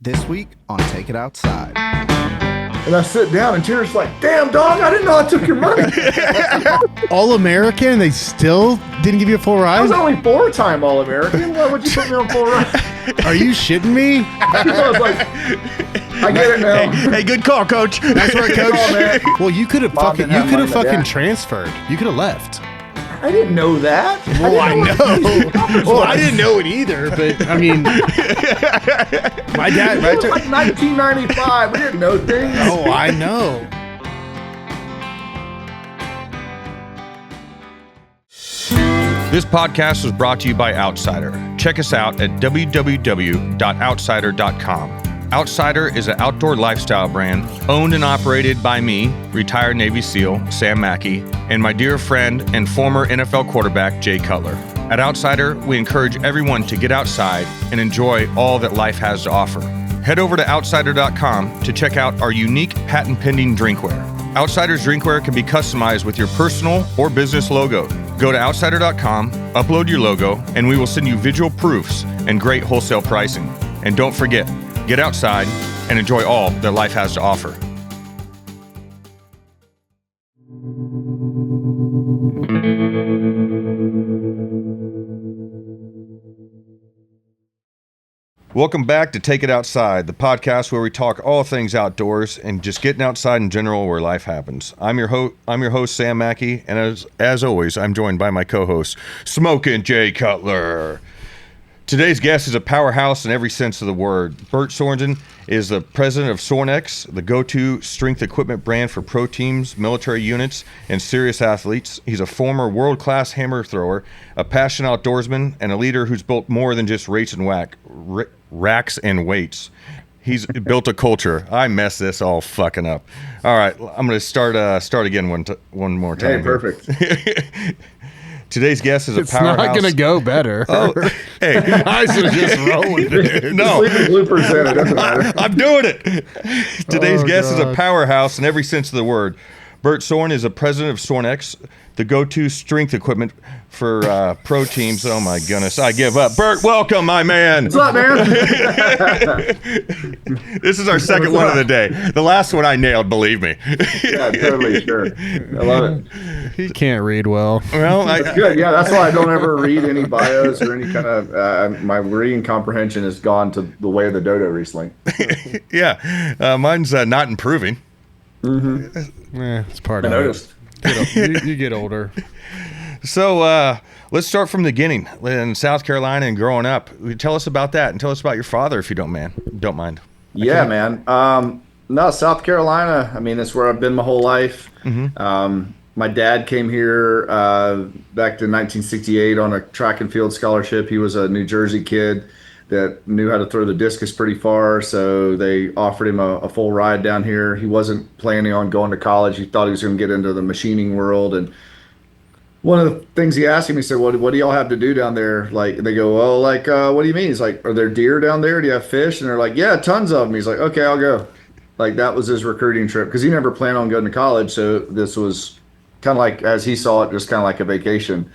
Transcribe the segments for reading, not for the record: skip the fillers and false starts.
This week on Take It Outside. And I sit down and Tara's like, damn, dog, I didn't know I took your money. All-American, they still didn't give you a full ride? I was only 4-time All-American. Why would you put me on full ride? Are you shitting me? I was like, I get it now. Hey, good call, coach. That's right, coach. Call, man. Well, you could have Mom fucking, didn't have money, Dad. transferred. You could have left. I didn't know that. Well, I know. Well, I didn't know it either, but I mean, my dad. It was like 1995. We didn't know things. Oh, I know. This podcast was brought to you by Outsider. Check us out at www.outsider.com. Outsider is an outdoor lifestyle brand owned and operated by me, retired Navy SEAL Sam Mackey, and my dear friend and former NFL quarterback Jay Cutler. At Outsider, we encourage everyone to get outside and enjoy all that life has to offer. Head over to outsider.com to check out our unique patent-pending drinkware. Outsider's drinkware can be customized with your personal or business logo. Go to outsider.com, upload your logo, and we will send you visual proofs and great wholesale pricing. And don't forget, get outside and enjoy all that life has to offer. Welcome back to Take It Outside, the podcast where we talk all things outdoors and just getting outside in general where life happens. I'm your host, Sam Mackey, and as always, I'm joined by my co-host, Smokin' Jay Cutler. Today's guest is a powerhouse in every sense of the word. Bert Sorin is the president of Sorin, the go-to strength equipment brand for pro teams, military units, and serious athletes. He's a former world-class hammer thrower, a passionate outdoorsman, and a leader who's built more than just racks and weights. He's built a culture. I messed this all fucking up. All right, I'm going to start again one more time. Hey, perfect. Today's guest is a It's powerhouse. not going to go better. Oh, hey, I should just roll with it. no, Just leave the bloopers in. It doesn't matter. I'm doing it. Today's guest is a God. powerhouse in every sense of the word. Bert Sorin is the president of Sorin, the go-to strength equipment for pro teams. Oh my goodness, I give up. Bert, welcome, my man. What's up, man? This is our second one of the day. The last one I nailed, believe me. Yeah, totally, sure. I love it. He can't read well. Well, That's good. Yeah, that's why I don't ever read any bios or any kind of. My reading comprehension has gone to the way of the dodo recently. yeah, mine's not improving. It's part I of noticed. it. You get older. So let's start from the beginning. In South Carolina and growing up, tell us about that and tell us about your father, if you don't mind. Yeah, man. No, South Carolina. I mean, that's where I've been my whole life. My dad came here back in 1968 on a track and field scholarship. He was a New Jersey kid that knew how to throw the discus pretty far, so they offered him a full ride down here. He wasn't planning on going to college. He thought he was going to get into the machining world, and one of the things he asked him, he said, what do y'all have to do down there? Like, they go, well, like, what do you mean? He's like, are there deer down there? Do you have fish? And they're like, yeah, tons of them. He's like, okay, I'll go. Like, that was his recruiting trip, because he never planned on going to college, so this was kind of like, as he saw it, just kind of like a vacation.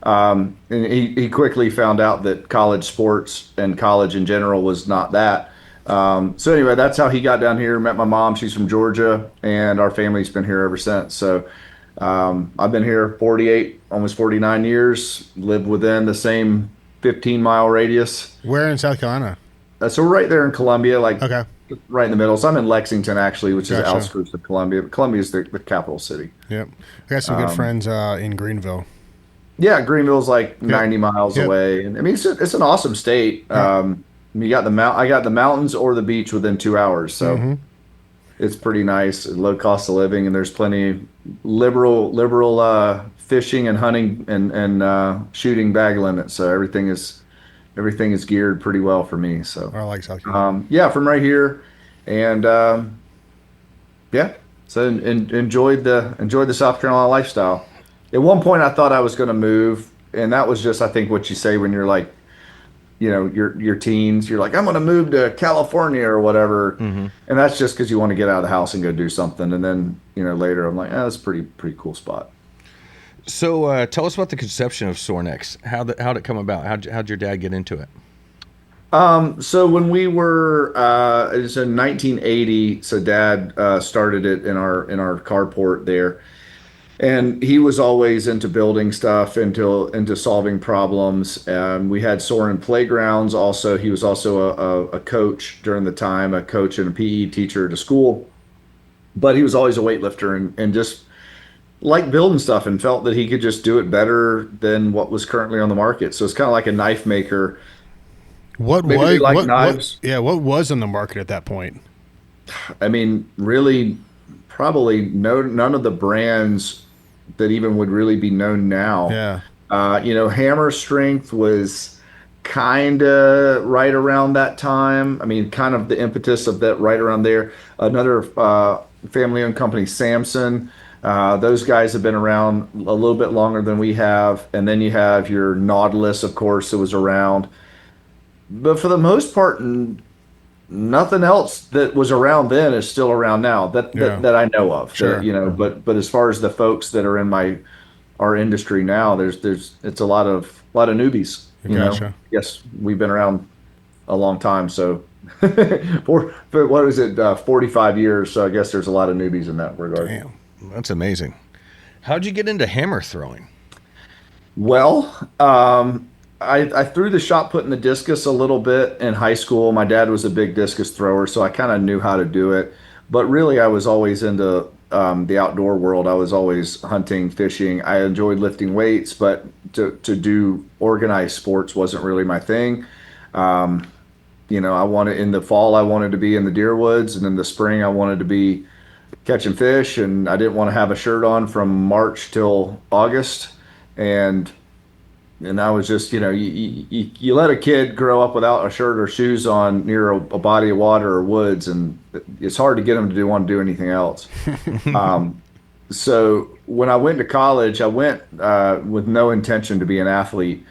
And he quickly found out that college sports and college in general was not that. So anyway, that's how he got down here, met my mom. She's from Georgia, and our family's been here ever since. So I've been here 48, almost 49 years, lived within the same 15-mile radius. Where in South Carolina? So we're right there in Columbia, like Okay. right in the middle. So I'm in Lexington, actually, which is the Gotcha. outskirts of Columbia. But Columbia is the capital city. Yep. I got some good friends in Greenville. Yeah, Greenville's like 90 miles Yep. away, and I mean it's an awesome state. You got I got the mountains or the beach within 2 hours, so it's pretty nice. Low cost of living, and there's plenty liberal fishing and hunting and shooting bag limits. So everything is geared pretty well for me. So I like South Carolina. yeah, from right here, and yeah, so enjoyed the South Carolina lifestyle. At one point, I thought I was going to move, and that was just, I think, what you say when you're like, you know, your teens. You're like, I'm going to move to California or whatever, and that's just because you want to get out of the house and go do something. And then, you know, later I'm like, that's a pretty cool spot. So tell us about the conception of Sorin. How'd it come about? How'd your dad get into it? So when we were, it was in 1980. So Dad started it in our carport there, and he was always into building stuff, into solving problems. We had Sorin playgrounds. Also, he was also a coach during the time, a coach and a PE teacher at a school. But he was always a weightlifter and just liked building stuff and felt that he could just do it better than what was currently on the market. So it's kind of like a knife maker. What Maybe was they like what? knives. Yeah, what was in the market at that point? I mean, really, probably none of the brands that even would really be known now. Yeah, Hammer Strength was kind of right around that time. I mean, kind of the impetus of that right around there. Another family-owned company, Samson. Those guys have been around a little bit longer than we have. And then you have your Nautilus, of course, that was around. But for the most part, nothing else that was around then is still around now that Yeah. that I know of. Sure. But as far as the folks that are in our industry now, there's it's a lot of newbies. Gotcha. Yes, we've been around a long time, so for what is it, 45 years? So I guess there's a lot of newbies in that regard. Damn, that's amazing. How'd you get into hammer throwing? Well, I threw the shot put in the discus a little bit in high school. My dad was a big discus thrower, so I kind of knew how to do it. But really, I was always into the outdoor world. I was always hunting, fishing. I enjoyed lifting weights, but to do organized sports wasn't really my thing. I wanted in the fall, I wanted to be in the deer woods, and in the spring, I wanted to be catching fish, and I didn't want to have a shirt on from March till August, and I was just, you let a kid grow up without a shirt or shoes on near a body of water or woods, and it's hard to get them to want to do anything else. So when I went to college, I went with no intention to be an athlete.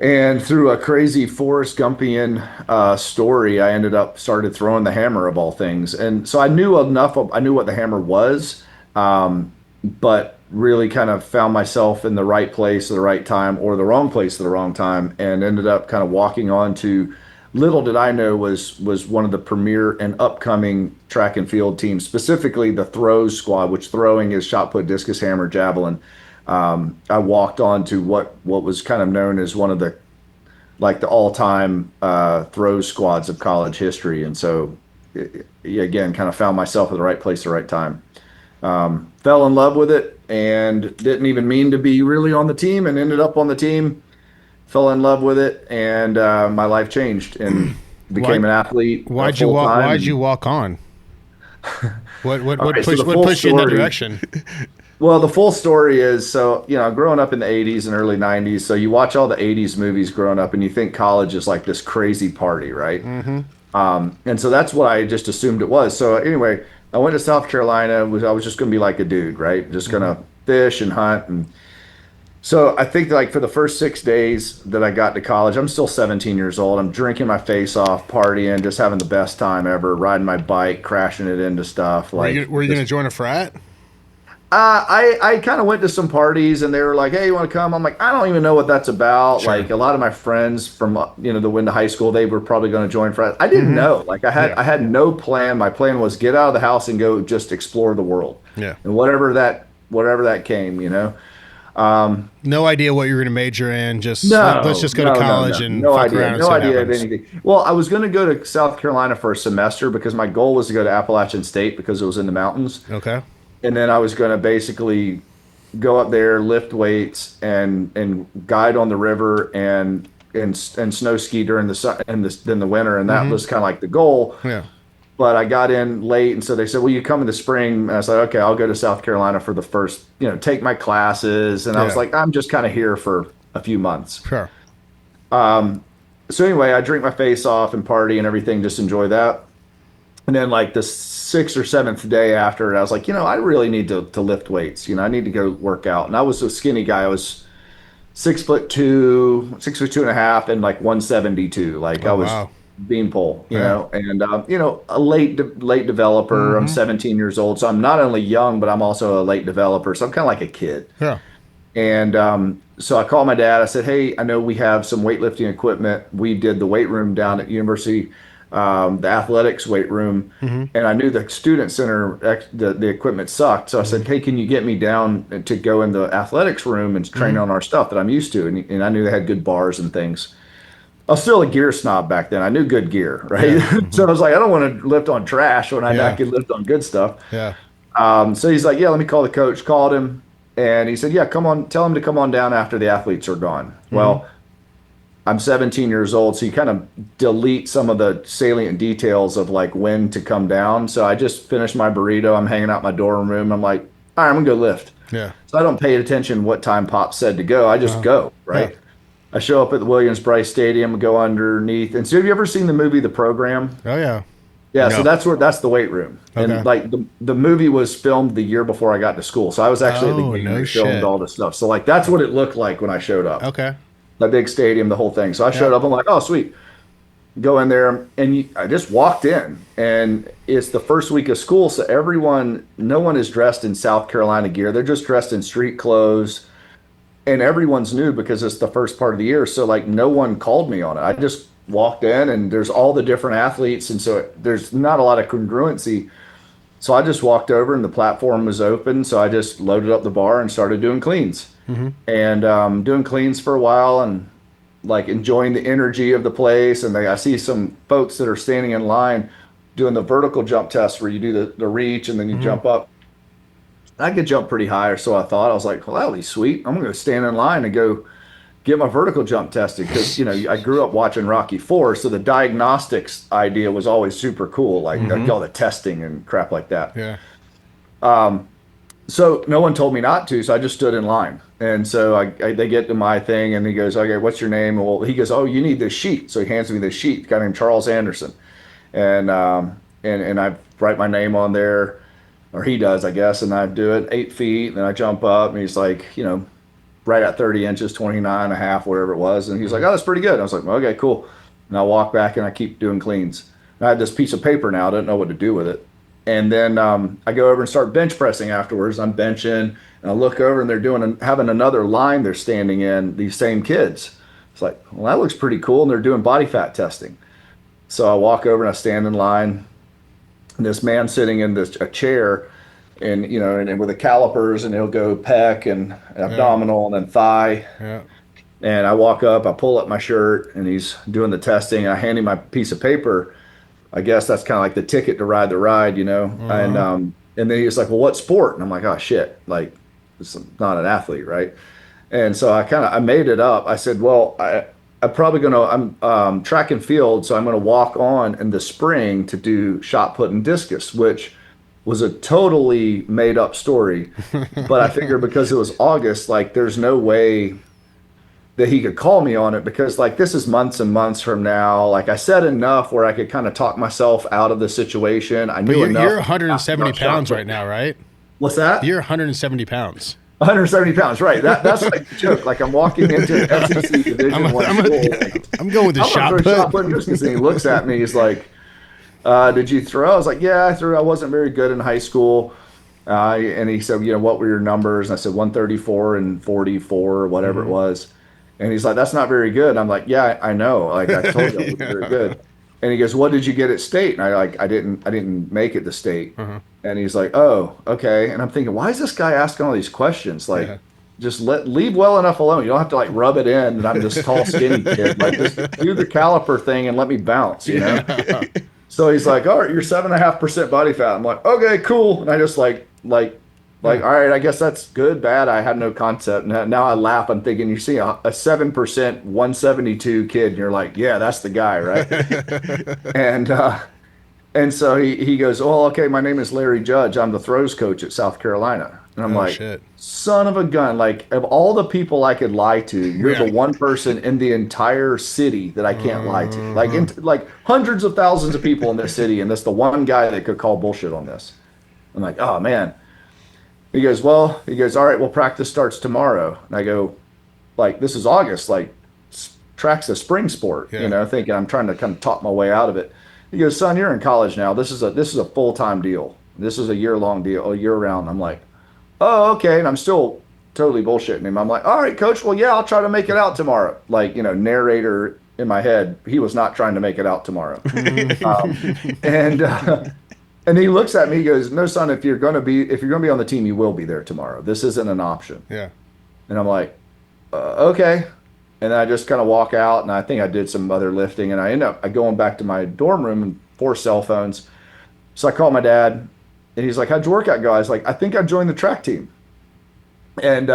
And through a crazy Forrest Gumpian story, I ended up started throwing the hammer of all things. And so I knew I knew what the hammer was, but really kind of found myself in the right place at the right time or the wrong place at the wrong time, and ended up kind of walking on to, little did I know, was one of the premier and upcoming track and field teams, specifically the throws squad, which throwing is shot put, discus, hammer, javelin. I walked on to what was kind of known as one of the all-time throws squads of college history, and so again, kind of found myself at the right place at the right time. Fell in love with it and didn't even mean to be really on the team, and ended up on the team. Fell in love with it, and my life changed and became an athlete. Why'd you walk on? What right, so pushed you in that story. direction? Well, the full story is, so, growing up in the 80s and early 90s, so you watch all the 80s movies growing up and you think college is like this crazy party, right? Mm-hmm. And so that's what I just assumed it was. So anyway, I went to South Carolina. I was just going to be like a dude, right? Just going to fish and hunt. And so I think like for the first 6 days that I got to college, I'm still 17 years old. I'm drinking my face off, partying, just having the best time ever, riding my bike, crashing it into stuff. Were you going to join a frat? I kind of went to some parties and they were like, "Hey, you want to come?" I'm like, "I don't even know what that's about." Sure. Like a lot of my friends from the Winda High School, they were probably going to join friends. I didn't know. Like I had no plan. My plan was get out of the house and go just explore the world. Yeah. And whatever that came. No idea what you were going to major in. Just No, let's just go to college and no fuck idea, around and no see what idea of happens. anything. Well, I was going to go to South Carolina for a semester because my goal was to go to Appalachian State because it was in the mountains. Okay. And then I was going to basically go up there, lift weights, and guide on the river and snow ski during the winter, and that was kind of like the goal. Yeah. But I got in late, and so they said, "Well, you come in the spring." And I said, "Okay, I'll go to South Carolina for the first, take my classes." And I was like, "I'm just kind of here for a few months." Sure. So anyway, I drink my face off and party and everything, just enjoy that. And then like the 6th or 7th day after it, I was like, I really need to lift weights. I need to go work out. And I was a skinny guy. I was 6'2", 6'2.5", and like 172. Like I was beanpole, know, and a late developer. I'm 17 years old, so I'm not only young, but I'm also a late developer. So I'm kind of like a kid. Yeah. And so I called my dad. I said, "Hey, I know we have some weightlifting equipment. We did the weight room down at University, the athletics weight room, and I knew the student center the equipment sucked. So I said, "Hey, can you get me down to go in the athletics room and train on our stuff that I'm used to?" And I knew they had good bars and things. I was still a gear snob back then. I knew good gear, right? Yeah. So I was like, I don't want to lift on trash when I Yeah. could lift on good stuff. Yeah. So he's like, yeah, let me call the coach. Called him, and he said, yeah, come on, tell him to come on down after the athletes are gone. Well, I'm 17 years old, so you kind of delete some of the salient details of like when to come down. So I just finished my burrito. I'm hanging out my dorm room. I'm like, all right, I'm gonna go lift. Yeah. So I don't pay attention what time Pop said to go. I just go, right? Yeah. I show up at the Williams-Brice Stadium, go underneath. And so have you ever seen the movie The Program? Oh yeah. Yeah, No. so that's the weight room. Okay. And like the movie was filmed the year before I got to school. So I was actually at the Oh, game no that filmed shit. all this stuff. So like that's what it looked like when I showed up. Okay. The big stadium, the whole thing. So I showed up, I'm like, oh sweet. Go in there, and I just walked in, and it's the first week of school, so no one is dressed in South Carolina gear. They're just dressed in street clothes, and everyone's new because it's the first part of the year. So like no one called me on it. I just walked in, and there's all the different athletes, and so there's not a lot of congruency. So I just walked over, and the platform was open, so I just loaded up the bar and started doing cleans, and doing cleans for a while, and like enjoying the energy of the place. And I see some folks that are standing in line doing the vertical jump test where you do the reach and then you jump up. I could jump pretty high, or so I thought. I was like, well, that'll be sweet. I'm going to stand in line and go get my vertical jump tested because, I grew up watching Rocky IV. So the diagnostics idea was always super cool, like all the testing and crap like that. Yeah. So no one told me not to, so I just stood in line. And so they get to my thing, and he goes, okay, what's your name? Well, he goes, oh, you need this sheet. So he hands me this sheet, a guy named Charles Anderson. And I write my name on there, or he does, I guess, and I do it 8 feet, and then I jump up, and he's like, right at 30 inches, 29 and a half, whatever it was. And he's like, oh, that's pretty good. I was like, okay, cool. And I walk back, and I keep doing cleans. And I had this piece of paper now. I didn't know what to do with it. And then I go over and start bench pressing afterwards. I'm benching, and I look over, and they're having another line they're standing in, these same kids. It's like, well, that looks pretty cool, and they're doing body fat testing. So I walk over, and I stand in line, and this man sitting in a chair, and and with the calipers, and he'll go pec and abdominal and then thigh. Yeah. And I walk up, I pull up my shirt, and he's doing the testing, and I hand him my piece of paper. I guess that's kind of like the ticket to ride the ride, And then he was like, well, what sport? And I'm like, oh shit, like it's not an athlete, right? And so I made it up. I said, well, I'm probably I'm track and field, so I'm gonna walk on in the spring to do shot put and discus, which was a totally made up story. But I figured because it was August, like there's no way that he could call me on it, because like this is months and months from now. Like I said enough where I could kind of talk myself out of the situation. I knew enough. You're 170 pounds right now, right? What's that? You're 170 pounds. 170 pounds, right? That's like the joke. Like I'm walking into an SEC Division One school. I'm going with the shot put. And he looks at me. He's like, "Did you throw?" I was like, "Yeah, I threw. I wasn't very good in high school." And he said, "What were your numbers?" And I said 134 and 44 or whatever it was. And he's like, "That's not very good." And I'm like, "Yeah, I know. Like I told you, I wasn't very good." And he goes, "What did you get at state?" And I didn't make it to state. And he's like, "Oh, okay." And I'm thinking, why is this guy asking all these questions? Like, just leave well enough alone. You don't have to like rub it in. And I'm this tall, skinny kid. Like, just do the caliper thing and let me bounce. So he's like, "All right, you're 7.5% body fat." I'm like, "Okay, cool." And I just like, all right, I guess that's good, bad. I had no concept. Now I laugh. I'm thinking, you see a 7%, 172 kid, and you're like, yeah, that's the guy, right? And so he goes, "Oh, okay, my name is Larry Judge. I'm the throws coach at South Carolina." And I'm like, shit. Son of a gun. Like, of all the people I could lie to, you're the one person in the entire city that I can't lie to. Like hundreds of thousands of people in this city, and that's the one guy that could call bullshit on this. I'm like, oh, man. He goes, "All right, well, practice starts tomorrow." And I go, like, this is August, like, track's a spring sport, thinking I'm trying to kind of talk my way out of it. He goes, "Son, you're in college now. This is a full-time deal. This is a year-long deal, a year-round." I'm like, oh, okay. And I'm still totally bullshitting him. I'm like, all right, coach. Well, yeah, I'll try to make it out tomorrow. Like, narrator in my head, he was not trying to make it out tomorrow. And he looks at me, he goes, no, son, if you're going to be on the team, you will be there tomorrow. This isn't an option. Yeah. And I'm like, okay. And then I just kind of walk out, and I think I did some other lifting, and I end up going back to my dorm room and 4 cell phones. So I call my dad, and he's like, how'd your workout go? I was like, I think I joined the track team. And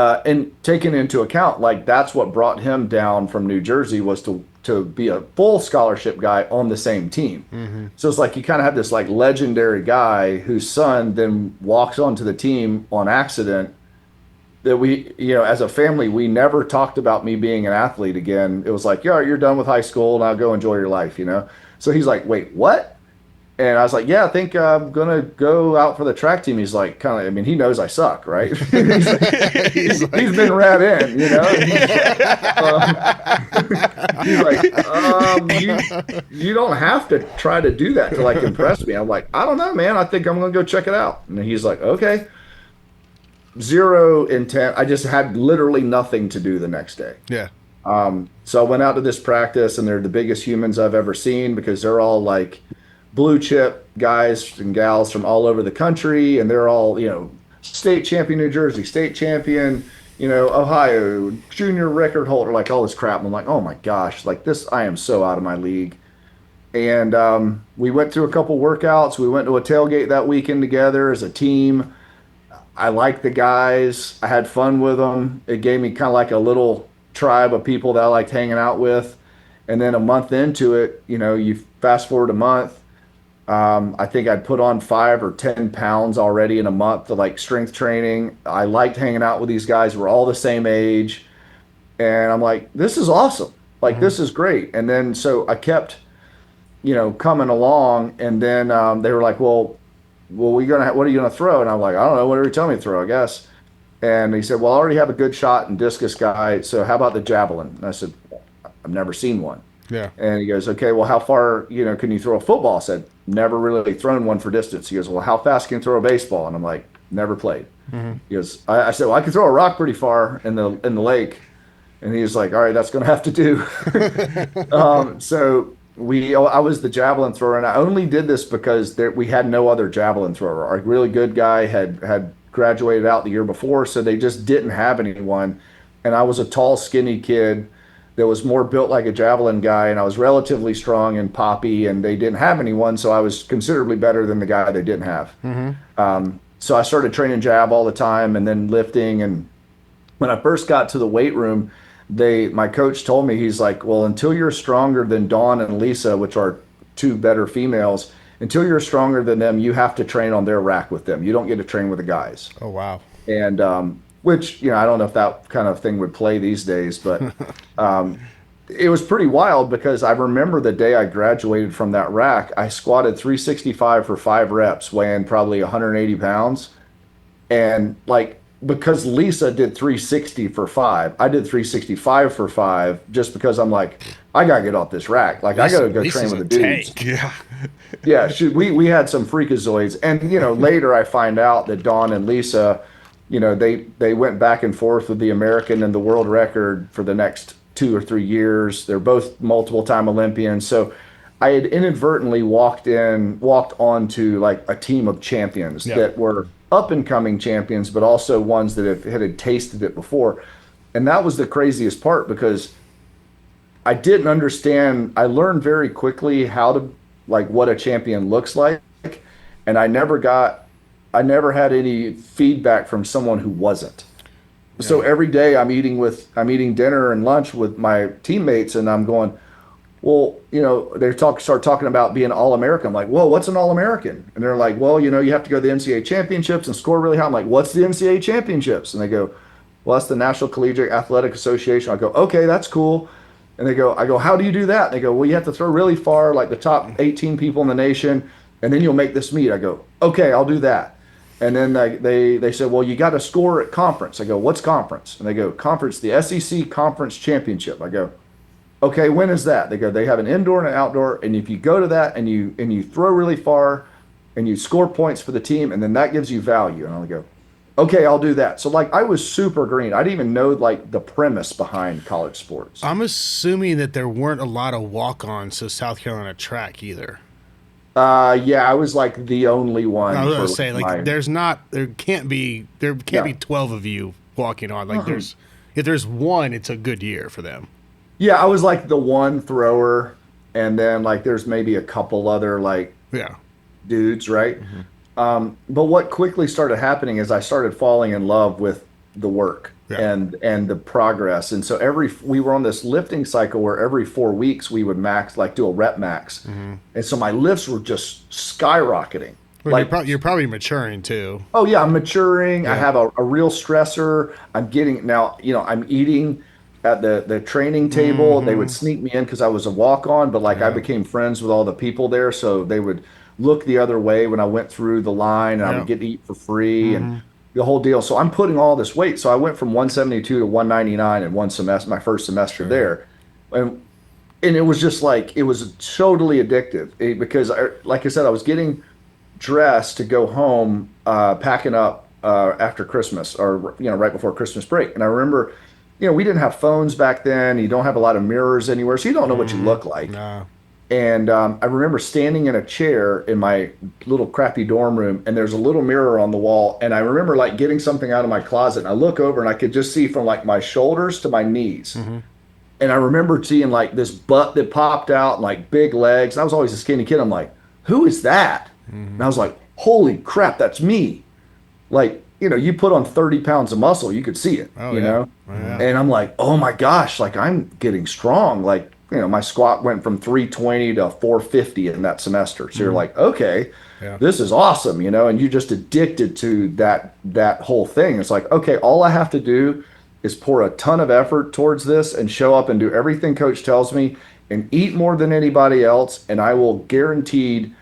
taking into account, like, that's what brought him down from New Jersey, was to be a full scholarship guy on the same team. Mm-hmm. So it's like you kind of have this like legendary guy whose son then walks onto the team on accident, that we, as a family, we never talked about me being an athlete again. It was like, yeah, you're done with high school, now go enjoy your life, So he's like, wait, what? And I was like, yeah, I think I'm going to go out for the track team. He's like, he knows I suck, right? he's been rat in, He's like, you don't have to try to do that to like impress me. I'm like, I don't know, man. I think I'm going to go check it out. And he's like, okay. Zero intent. I just had literally nothing to do the next day. Yeah. So I went out to this practice, and they're the biggest humans I've ever seen, because they're all like blue chip guys and gals from all over the country, and they're all, state champion New Jersey, state champion, Ohio, junior record holder, like all this crap. And I'm like, oh my gosh, like this, I am so out of my league. And we went through a couple workouts. We went to a tailgate that weekend together as a team. I liked the guys. I had fun with them. It gave me kind of like a little tribe of people that I liked hanging out with. And then a month into it, you fast forward a month, I think I'd put on 5 or 10 pounds already in a month of like strength training. I liked hanging out with these guys. We're all the same age. And I'm like, this is awesome. Like, this is great. And then, so I kept, coming along. And then they were like, well, what are you going to throw? And I'm like, I don't know. Whatever you tell me to throw, I guess. And he said, well, I already have a good shot and discus guy. So how about the javelin? And I said, I've never seen one. Yeah. And he goes, okay, well, how far, can you throw a football? I said, never really thrown one for distance. He goes, well, how fast can you throw a baseball? And I'm like, never played. Mm-hmm. He goes, I said, well, I can throw a rock pretty far in the lake. And he was like, all right, that's going to have to do. So I was the javelin thrower, and I only did this because we had no other javelin thrower. Our really good guy had graduated out the year before, so they just didn't have anyone. And I was a tall, skinny kid that was more built like a javelin guy, and I was relatively strong and poppy, and they didn't have anyone, so I was considerably better than the guy they didn't have. Mm-hmm. So I started training jab all the time, and then lifting. And when I first got to the weight room, my coach told me, he's like, well, until you're stronger than Dawn and Lisa, which are 2 better females, until you're stronger than them, you have to train on their rack with them. You don't get to train with the guys. Oh, wow. And which, I don't know if that kind of thing would play these days, but it was pretty wild, because I remember the day I graduated from that rack, I squatted 365 for 5 reps, weighing probably 180 pounds. And like, because Lisa did 360 for 5, I did 365 for 5, just because I'm like, I got to get off this rack. Like, I got to go train with the dudes. Tank. Yeah. Yeah. We had some freakazoids. And, later I find out that Dawn and Lisa, they went back and forth with the American and the world record for the next 2 or 3 years. They're both multiple-time Olympians. So I had inadvertently walked onto like a team of champions that were up-and-coming champions, but also ones that had tasted it before. And that was the craziest part, because I didn't understand. I learned very quickly what a champion looks like, and I never had any feedback from someone who wasn't. Yeah. So every day I'm eating dinner and lunch with my teammates, and I'm going, well, they start talking about being All-American. I'm like, whoa, what's an All-American? And they're like, well, you have to go to the NCAA championships and score really high. I'm like, what's the NCAA championships? And they go, well, that's the National Collegiate Athletic Association. I go, okay, that's cool. And I go, how do you do that? And they go, well, you have to throw really far, like the top 18 people in the nation, and then you'll make this meet. I go, okay, I'll do that. And then they said, well, you got to score at conference. I go, what's conference? And they go, conference, the SEC Conference Championship. I go, okay, when is that? They go, they have an indoor and an outdoor, and if you go to that and you throw really far and you score points for the team, and then that gives you value. And I go, Okay, I'll do that. So like I was super green. I didn't even know like the premise behind college sports. I'm assuming that there weren't a lot of walk-ons to South Carolina track either. Yeah, I was like the only I one was for gonna say, like, my. there can't be Yeah. 12 of you walking on. Like, if there's one, it's a good year for them. Yeah, I was like the one thrower, and then like there's maybe a couple other like Yeah, dudes, right? But what quickly started happening is I started falling in love with the work yeah. and the progress. And so we were on this lifting cycle where every 4 weeks we would max, like do a rep max. And so my lifts were just skyrocketing. Well, Like, you're probably maturing too. oh yeah, I'm maturing. I Yeah. have a real stressor. I'm getting now, I'm eating at the training table. They would sneak me in because I was a walk on, but like I Yeah. became friends with all the people there. So they would look the other way when I went through the line and I Yeah. would get to eat for free and the whole deal. So I'm putting all this weight. So I went from 172 to 199 in one semester, my first semester Sure. there. And it was just like, it was totally addictive because like I said, I was getting dressed to go home, packing up after Christmas or right before Christmas break. And I remember, we didn't have phones back then. You don't have a lot of mirrors anywhere, so you don't know what you look like. Nah. And I remember standing in a chair in my little crappy dorm room, and there's a little mirror on the wall. And I remember like getting something out of my closet, and I look over, and I could just see from like my shoulders to my knees. And I remember seeing like this butt that popped out and like big legs. And I was always a skinny kid. I'm like, who is that? And I was like, holy crap, that's me. Like, you put on 30 pounds of muscle, you could see it, Oh, yeah. Oh, yeah. And I'm like, oh my gosh, like I'm getting strong. Like, my squat went from 320 to 450 in that semester. So you're like, okay, Yeah. this is awesome, and you're just addicted to that whole thing. It's like, okay, all I have to do is pour a ton of effort towards this and show up and do everything coach tells me and eat more than anybody else, and I will guaranteed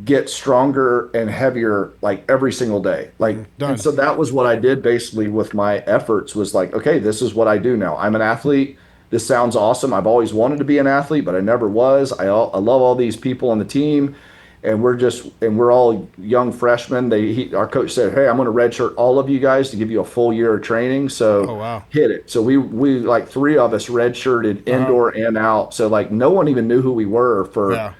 get stronger and heavier like every single day. Like, Done. and so that was what I did basically with my efforts was like, okay, this is what I do now. I'm an athlete. This sounds awesome. I've always wanted to be an athlete, but I never was. I love all these people on the team, and we're all young freshmen. Our coach said, hey, I'm going to redshirt all of you guys to give you a full year of training. So Oh, wow. hit it. So we like three of us redshirted indoor and out. So like no one even knew who we were for Yeah.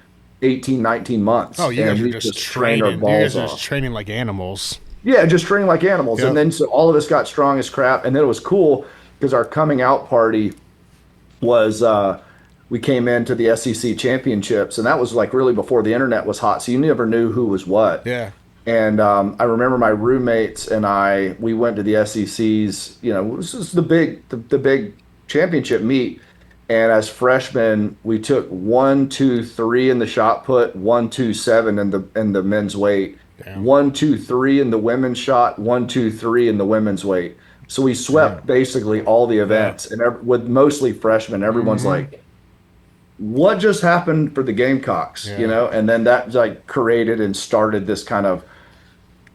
18, 19 months. Oh, you guys and are we just trained training. our You guys balls are off. just training like animals. Yeah, just training like animals. Yep. And then so all of us got strong as crap. And then it was cool because our coming out party was we came into the SEC championships, and that was like really before the internet was hot, so you never knew who was what. Yeah. And I remember my roommates and we went to the SEC's. This is the big championship meet. And as freshmen, we took 1, 2, 3 in the shot put, 1, 2, 7 in the men's weight, Damn. 1, 2, 3 in the women's shot, 1, 2, 3 in the women's weight. So we swept basically all the events, and with mostly freshmen, everyone's like, "What just happened for the Gamecocks?" Yeah. And then that like created and started this kind of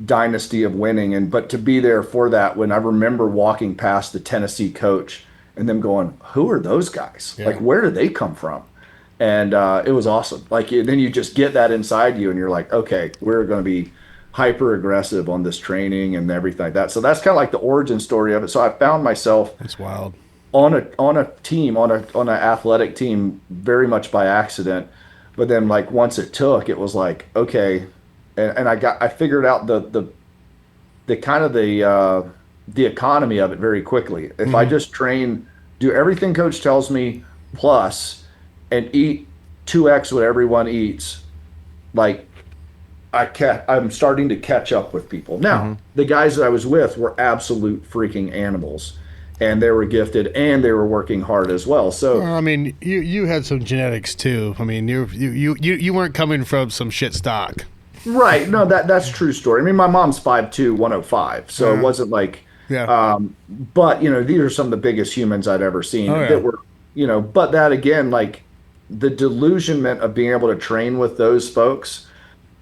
dynasty of winning. But to be there for that, when I remember walking past the Tennessee coach and them going, "Who are those guys? Yeah. Like, where did they come from?" And it was awesome. Like then you just get that inside you, and you're like, "Okay, we're going to be hyper aggressive on this training and everything like that." So that's kind of like the origin story of it. So I found myself That's wild. on a team, on an athletic team, very much by accident. But then like once it took, it was like, okay, and I figured out the kind of the economy of it very quickly. If I just do everything coach tells me plus and eat 2x what everyone eats, like I'm starting to catch up with people. Now, the guys that I was with were absolute freaking animals, and they were gifted and they were working hard as well. So Well, I mean, you had some genetics too. I mean, you weren't coming from some shit stock. right, no, that's true story. I mean, my mom's 5'2", 105, so it wasn't like Yeah. but these are some of the biggest humans I'd ever seen Oh, yeah. that were, but that again, like the delusionment of being able to train with those folks,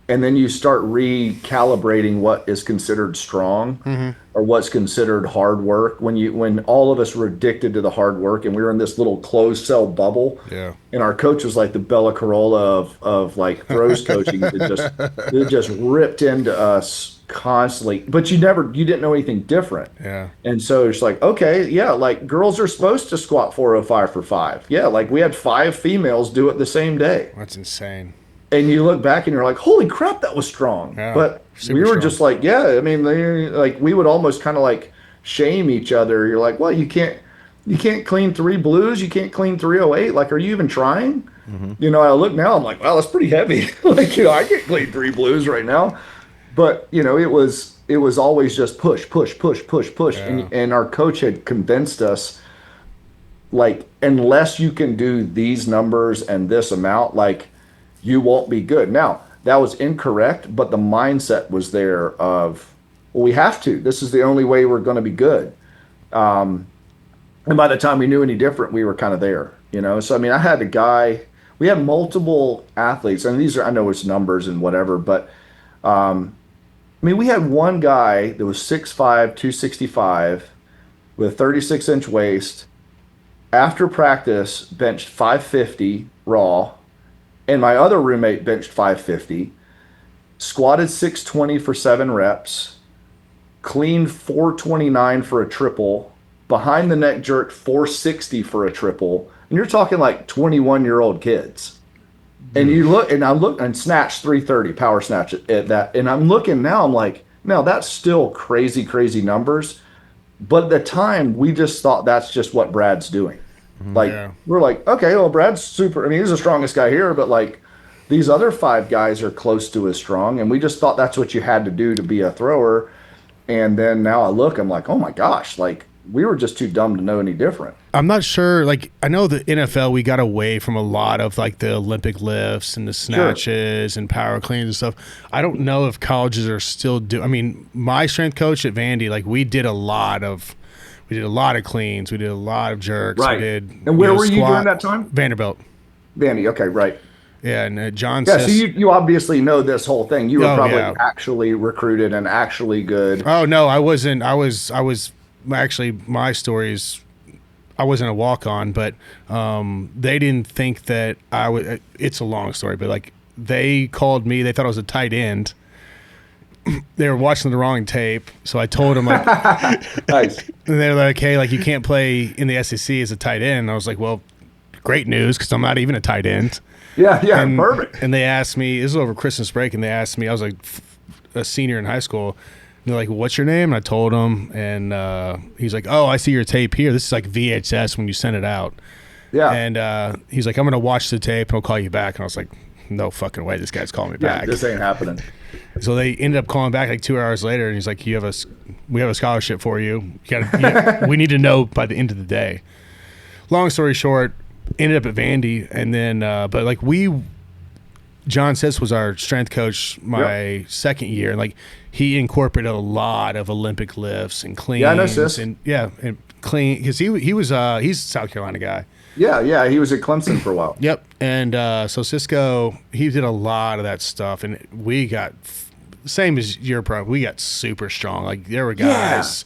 and then you start recalibrating what is considered strong or what's considered hard work. When all of us were addicted to the hard work, and we were in this little closed cell bubble, Yeah. and our coach was like the Bella Corolla of like throws coaching. It just ripped into us constantly, but you didn't know anything different. Yeah. And so it's like, okay, yeah, like girls are supposed to squat 405 for 5. Yeah, like we had 5 females do it the same day. That's insane. And you look back and you're like, holy crap, that was strong. Yeah, but super we were strong. just like, yeah, I mean, like we would almost kind of like shame each other. You're like, well, you can't clean 3 blues, you can't clean 308. Like, are you even trying? I look now, I'm like, wow, that's pretty heavy. Like, I can't clean 3 blues right now. But it was always just push, push, push, push, push. Yeah. And our coach had convinced us, like, unless you can do these numbers and this amount, like, you won't be good. Now, that was incorrect, but the mindset was there of, well, we have to. This is the only way we're going to be good. And by the time we knew any different, we were kind of there, So, I mean, I had a guy, we had multiple athletes, and these are, I know it's numbers and whatever, but, I mean, we had one guy that was 6'5", 265 with a 36-inch waist. After practice, benched 550 raw. And my other roommate benched 550, squatted 620 for 7 reps, cleaned 429 for a triple, behind the neck jerk 460 for a triple. And you're talking like 21-year-old kids. And you look, and I look, and snatch 330, power snatch at that. And I'm looking now, I'm like, now that's still crazy, crazy numbers. But at the time, we just thought that's just what Brad's doing. Like, we're like, okay, well, Brad's super. I mean, he's the strongest guy here, but like these other 5 guys are close to as strong. And we just thought that's what you had to do to be a thrower. And then now I look, I'm like, oh my gosh, like we were just too dumb to know any different. I'm not sure. Like, I know the NFL, we got away from a lot of like the Olympic lifts and the snatches and power cleans and stuff. I don't know if colleges are still I mean, my strength coach at Vandy, like we did a lot of cleans. We did a lot of jerks. Right. We did, and where were you during that time? Vanderbilt. Vandy. Okay. Right. Yeah. And John Yeah. says, So you obviously know this whole thing. You were probably actually recruited and actually good. Oh no, I wasn't. I was actually, my story is, I wasn't a walk-on, but they didn't think that I would. It's a long story, but like they called me. They thought I was a tight end. They were watching the wrong tape, so I told them like, Nice. And they're like, "Hey, like you can't play in the SEC as a tight end." And I was like, "Well, great news, because I'm not even a tight end." Yeah, and, perfect. And they asked me. This was over Christmas break, and they asked me. I was like a senior in high school. And they're like, "What's your name?" And I told him, and he's like, "Oh, I see your tape here. This is like VHS when you send it out." Yeah. And he's like, "I'm gonna watch the tape and I'll call you back." And I was like, "No fucking way, this guy's calling me back." This ain't happening. So they ended up calling back like 2 hours later, and he's like, we have a scholarship for you. We need to know by the end of the day. Long story short, ended up at Vandy, and then but like John Siss was our strength coach my second year, and like he incorporated a lot of Olympic lifts and cleans. Yeah, I know Siss. And clean, because he's a South Carolina guy. Yeah, he was at Clemson for a while. Yep. And so Cisco, he did a lot of that stuff, and we got same as your pro. We got super strong. Like there were guys.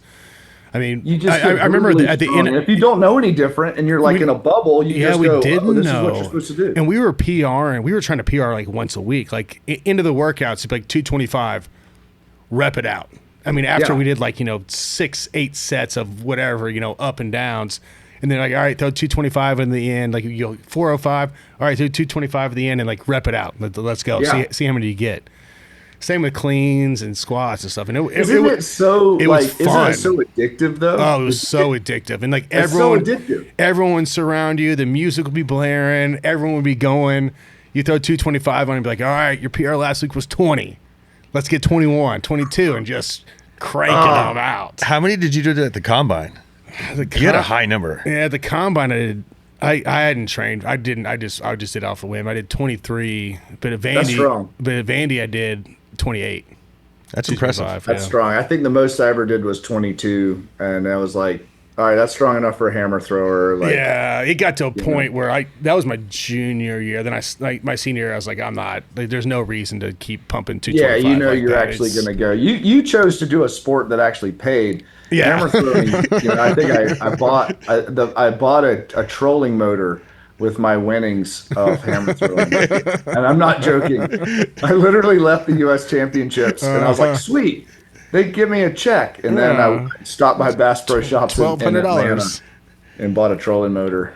I mean, I remember at the end. If you don't know any different and you're like in a bubble, you just go, didn't this know. is what you're supposed to do. And we were PRing. We were trying to PR like once a week. Like into the workouts, it'd be like 225, rep it out. I mean, after we did like 6-8 sets of whatever up and downs. And then like, all right, throw 225 in the end, like you go 405. All right, throw 225 at the end and like rep it out. Let's go. Yeah. See how many you get. Same with cleans and squats and stuff. And it was fun. Isn't it so addictive though? Oh, it was so addictive. And like everyone would surround you. The music would be blaring. Everyone would be going. You throw 225 on and be like, all right, your PR last week was 20. Let's get 21, 22, and just cranking them out. How many did you do at the combine? You had a high number. Yeah, the combine I hadn't trained. I didn't. I just did off a whim. I did 23, but at Vandy, That's strong. But at Vandy I did 28. That's impressive. That's strong. I think the most I ever did was 22, and I was like, all right, that's strong enough for a hammer thrower. Like, yeah, it got to a point where that was my junior year. Then my senior year, I was like, I'm not. Like, there's no reason to keep pumping 225. Yeah, like you're that. actually going to go. You chose to do a sport that actually paid. Yeah. Hammer throwing. I think I bought a trolling motor with my winnings of hammer throwing. And I'm not joking. I literally left the U.S. championships, and I was like, sweet. They give me a check. And then I stopped by Bass Pro Shops in Atlanta $1,200. and bought a trolling motor.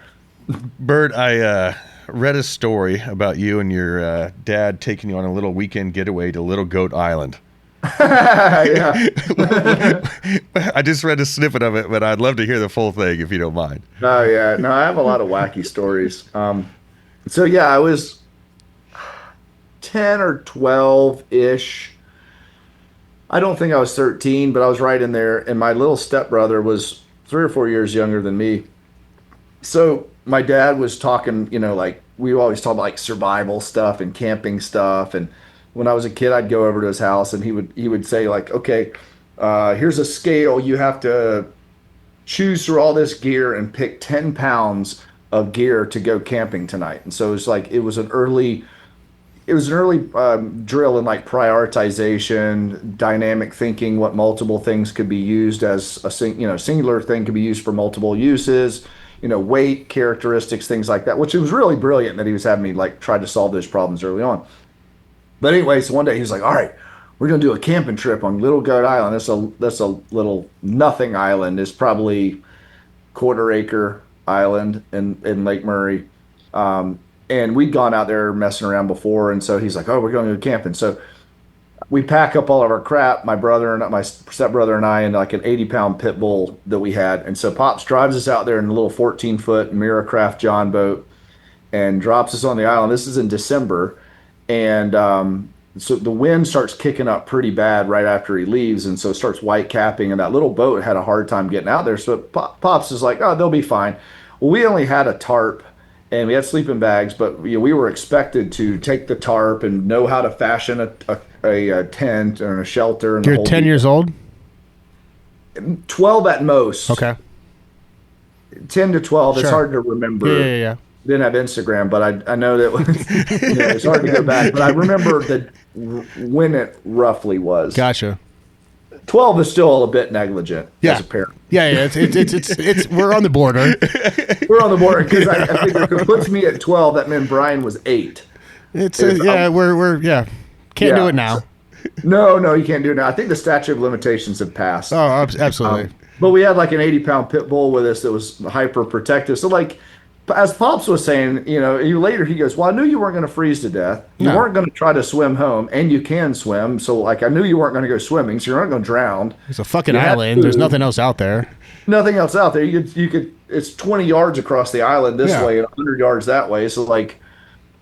Bert, I read a story about you and your dad taking you on a little weekend getaway to Little Goat Island. Yeah. I just read a snippet of it, but I'd love to hear the full thing if you don't mind. Oh, yeah. No, I have a lot of wacky stories. So, yeah, I was 10 or 12-ish. I don't think I was 13, but I was right in there. And my little stepbrother was 3 or 4 years younger than me. So my dad was talking, like we always talk about like survival stuff and camping stuff. And when I was a kid, I'd go over to his house and he would say like, okay, here's a scale. You have to choose through all this gear and pick 10 pounds of gear to go camping tonight. And so it was an early drill in like prioritization, dynamic thinking, what multiple things could be used as singular thing could be used for multiple uses, weight, characteristics, things like that, which it was really brilliant that he was having me like try to solve those problems early on. But anyway, so one day he was like, all right, we're going to do a camping trip on Little Goat Island. That's a little nothing island. It's probably quarter-acre island in Lake Murray. And we'd gone out there messing around before. And so he's like, oh, we're going to go camping. So we pack up all of our crap, my stepbrother and I, in like an 80-pound pit bull that we had. And so Pops drives us out there in a little 14-foot Miracraft John boat and drops us on the island. This is in December. And so the wind starts kicking up pretty bad right after he leaves. And so it starts white capping. And that little boat had a hard time getting out there. So Pops is like, oh, they'll be fine. Well, we only had a tarp. And we had sleeping bags, but we were expected to take the tarp and know how to fashion a tent or a shelter. And You're 10 years old? 12 at most. Okay. 10 to 12. Sure. It's hard to remember. Yeah. Didn't have Instagram, but I know that it's hard to go back. But I remember when it roughly was. Gotcha. 12 is still a bit negligent Yeah. as a parent. Yeah. It's we're on the border. We're on the border because I think if it puts me at 12, that meant Brian was 8. We're can't do it now. No, you can't do it now. I think the statute of limitations have passed. Oh, absolutely. But we had like an 80-pound pit bull with us that was hyper protective. So like, as Pops was saying, later he goes, well, I knew you weren't going to freeze to death. You weren't going to try to swim home, and you can swim. So like, I knew you weren't going to go swimming, so you're not going to drown. It's a fucking island. There's nothing else out there. Nothing else out there. You could. It's 20 yards across the island this way and 100 yards that way. So like,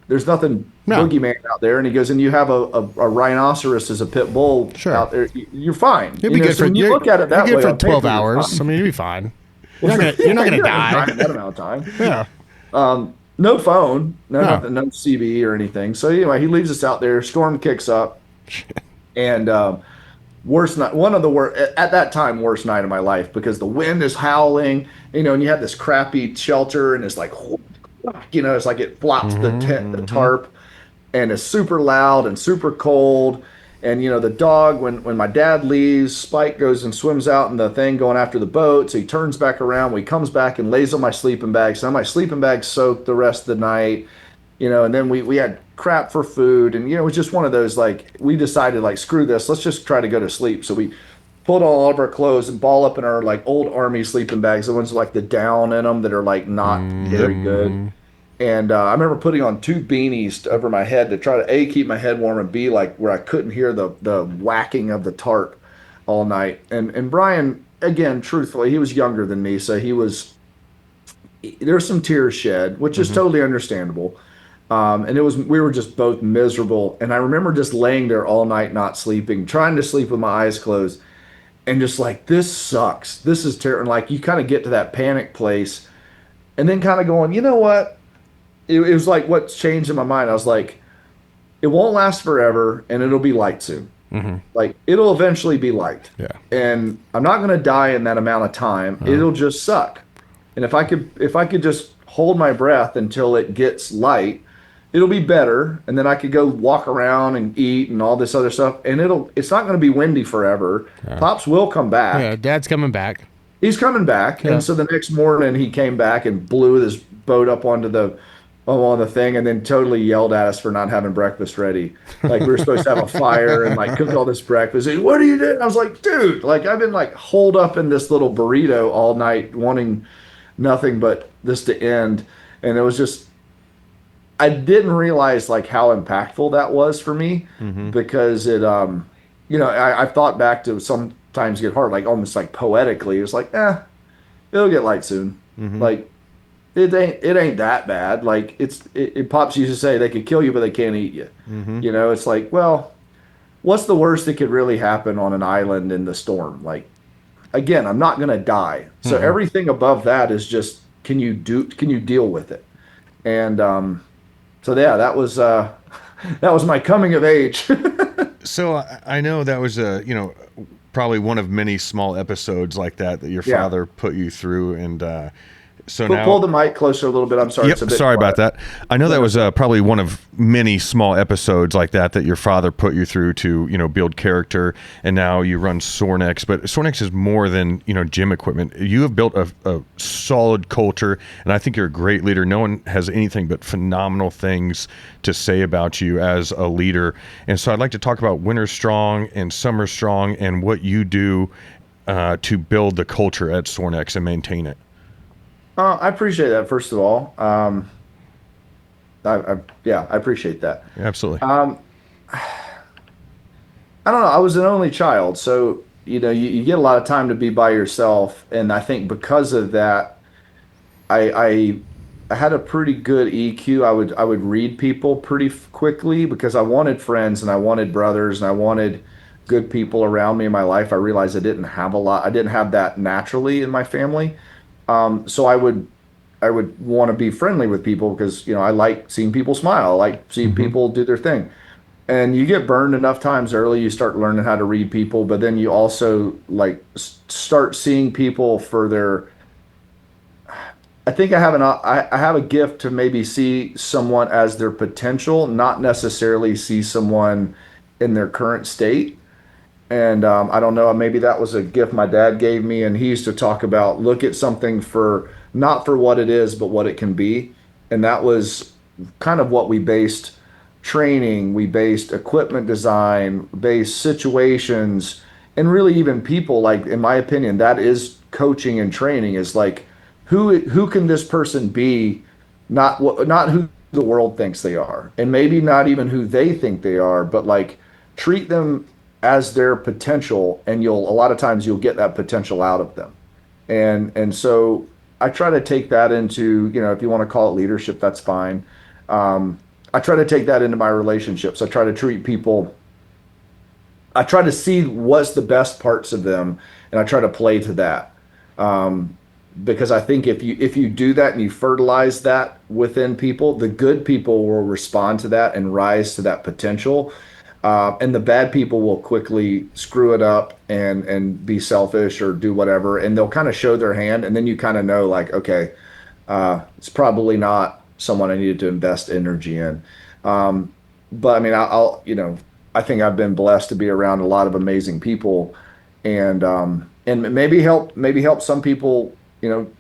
there's nothing boogeyman out there. And he goes, and you have a rhinoceros as a pit bull out there. You're fine. You'll be good for. You look at it that way. For 12 paper, hours. I mean, you'll be fine. You're not gonna die. That amount of time. Yeah. No phone, nothing, no CB or anything. So anyway, he leaves us out there. Storm kicks up, and worst night. One of the worst at that time, worst night of my life because the wind is howling. And you have this crappy shelter, and it's like, it's like it flops the tent, the tarp, and it's super loud and super cold. And the dog, when my dad leaves, Spike goes and swims out in the thing going after the boat. So he turns back around. He comes back and lays on my sleeping bag. So my sleeping bag soaked the rest of the night. And then we had crap for food. And it was just one of those, like, we decided, like, screw this. Let's just try to go to sleep. So we pulled all of our clothes and ball up in our like old army sleeping bags, the ones with like the down in them that are like not very good. And I remember putting on 2 beanies over my head to try to A, keep my head warm, and B, like where I couldn't hear the whacking of the tarp all night. And Brian, again, truthfully, he was younger than me, so there's some tears shed, which is totally understandable. And we were just both miserable. And I remember just laying there all night, not sleeping, trying to sleep with my eyes closed, and just like, this sucks. This is terrible. Like, you kind of get to that panic place, and then kind of going, you know what? It was like what's changed in my mind. I was like, it won't last forever, and it'll be light soon. Like, it'll eventually be light. Yeah. And I'm not going to die in that amount of time. It'll just suck. And if I could just hold my breath until it gets light, it'll be better. And then I could go walk around and eat and all this other stuff. And it's not going to be windy forever. Yeah. Pops will come back. Yeah, Dad's coming back. He's coming back. Yeah. And so the next morning he came back and blew his boat up onto the on the thing, and then totally yelled at us for not having breakfast ready. Like we were supposed to have a fire and like cook all this breakfast. He's, what are you doing? I was like, dude, like I've been like holed up in this little burrito all night, wanting nothing but this to end. And it was just, I didn't realize like how impactful that was for me because it, I thought back to sometimes get hard, like almost like poetically. It was like, it'll get light soon. Like it ain't that bad. Like it pops used to say they could kill you, but they can't eat you. It's like, well, what's the worst that could really happen on an island in the storm? Like, again, I'm not gonna die. So everything above that is just, can you deal with it? And so yeah, that was that was my coming of age. So I know that was probably one of many small episodes like that your father put you through, and so now pull the mic closer a little bit. I'm sorry. Yep, It's a bit sorry quiet. about that. I know that was probably one of many small episodes like that your father put you through to build character, and now you run Sornex. But Sornex is more than gym equipment. You have built a solid culture, and I think you're a great leader. No one has anything but phenomenal things to say about you as a leader. And so I'd like to talk about Winter Strong and Summer Strong and what you do to build the culture at Sornex and maintain it. I appreciate that. First of all, I appreciate that. Absolutely. I don't know. I was an only child, so you get a lot of time to be by yourself, and I think because of that, I had a pretty good EQ. I would read people pretty quickly because I wanted friends and I wanted brothers and I wanted good people around me in my life. I realized I didn't have a lot. I didn't have that naturally in my family. So I would want to be friendly with people because I like seeing people smile. I like seeing people do their thing. And you get burned enough times early, you start learning how to read people, but then you also like start seeing people for their. I think I have a gift to maybe see someone as their potential, not necessarily see someone in their current state. And I don't know, maybe that was a gift my dad gave me. And he used to talk about look at something for not for what it is, but what it can be. And that was kind of what we based training, we based equipment design, based situations, and really even people. Like, in my opinion, that is coaching and training is like, who can this person be? Not who the world thinks they are, and maybe not even who they think they are, but like treat them as their potential, and a lot of times you'll get that potential out of them. And so I try to take that into, if you want to call it leadership, that's fine. I try to take that into my relationships. I try to treat people, I try to see what's the best parts of them, and I try to play to that. Because I think if you do that and you fertilize that within people, the good people will respond to that and rise to that potential. And the bad people will quickly screw it up and be selfish or do whatever, and they'll kind of show their hand, and then you kind of know, like, okay, it's probably not someone I needed to invest energy in. But I mean, I think I've been blessed to be around a lot of amazing people, and maybe help some people,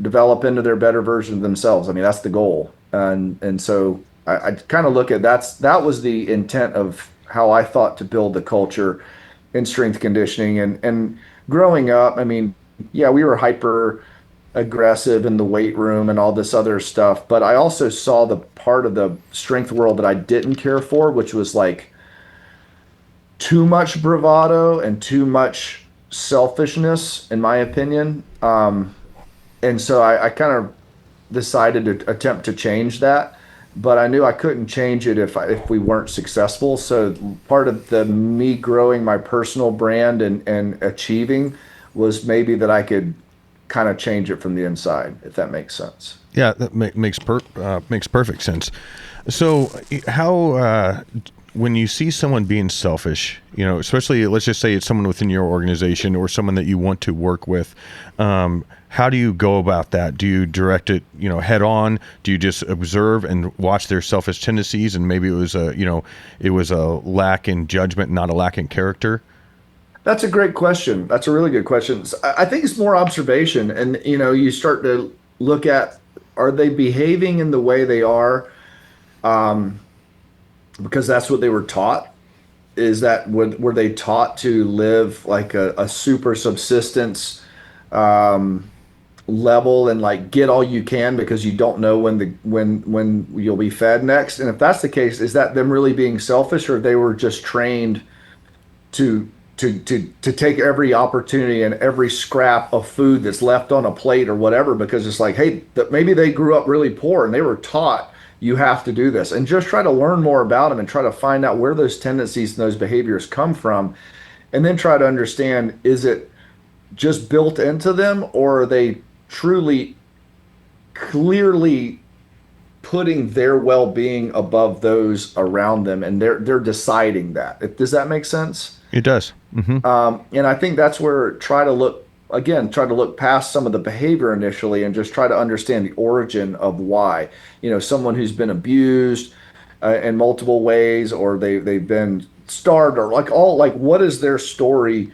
develop into their better version of themselves. I mean, that's the goal, and so I kind of look at that was the intent of how I thought to build the culture in strength conditioning. And growing up, I mean, yeah, we were hyper aggressive in the weight room and all this other stuff, but I also saw the part of the strength world that I didn't care for, which was like too much bravado and too much selfishness, in my opinion. And so I kind of decided to attempt to change that. But I knew I couldn't change it if we weren't successful. So part of me growing my personal brand and achieving was maybe that I could kind of change it from the inside, if that makes sense. Yeah, that makes perfect sense. So how when you see someone being selfish, especially let's just say it's someone within your organization or someone that you want to work with, how do you go about that? Do you direct it, head on? Do you just observe and watch their selfish tendencies, and maybe it was a lack in judgment, not a lack in character? That's a great question. That's a really good question. I think it's more observation, and you start to look at, are they behaving in the way they are because that's what they were taught. Is that were they taught to live like a super subsistence level and like get all you can because you don't know when you'll be fed next? And if that's the case, is that them really being selfish, or they were just trained to to take every opportunity and every scrap of food that's left on a plate or whatever, because it's like, hey, maybe they grew up really poor and they were taught you have to do this, and just try to learn more about them and try to find out where those tendencies and those behaviors come from, and then try to understand, is it just built into them, or are they truly clearly putting their well-being above those around them, and they're deciding that. Does that make sense? It does. And I think that's where try to look past some of the behavior initially and just try to understand the origin of why. Someone who's been abused in multiple ways, or they've been starved, or like what is their story?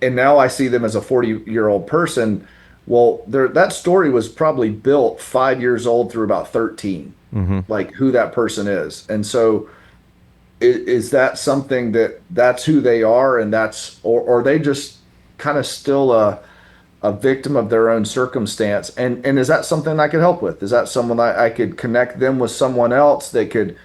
And now I see them as a 40-year-old person. Well, that story was probably built 5 years old through about 13, like who that person is. And so is that something that's who they are, and or are they just kind of still a victim of their own circumstance? And is that something I could help with? Is that someone I could connect them with someone else that could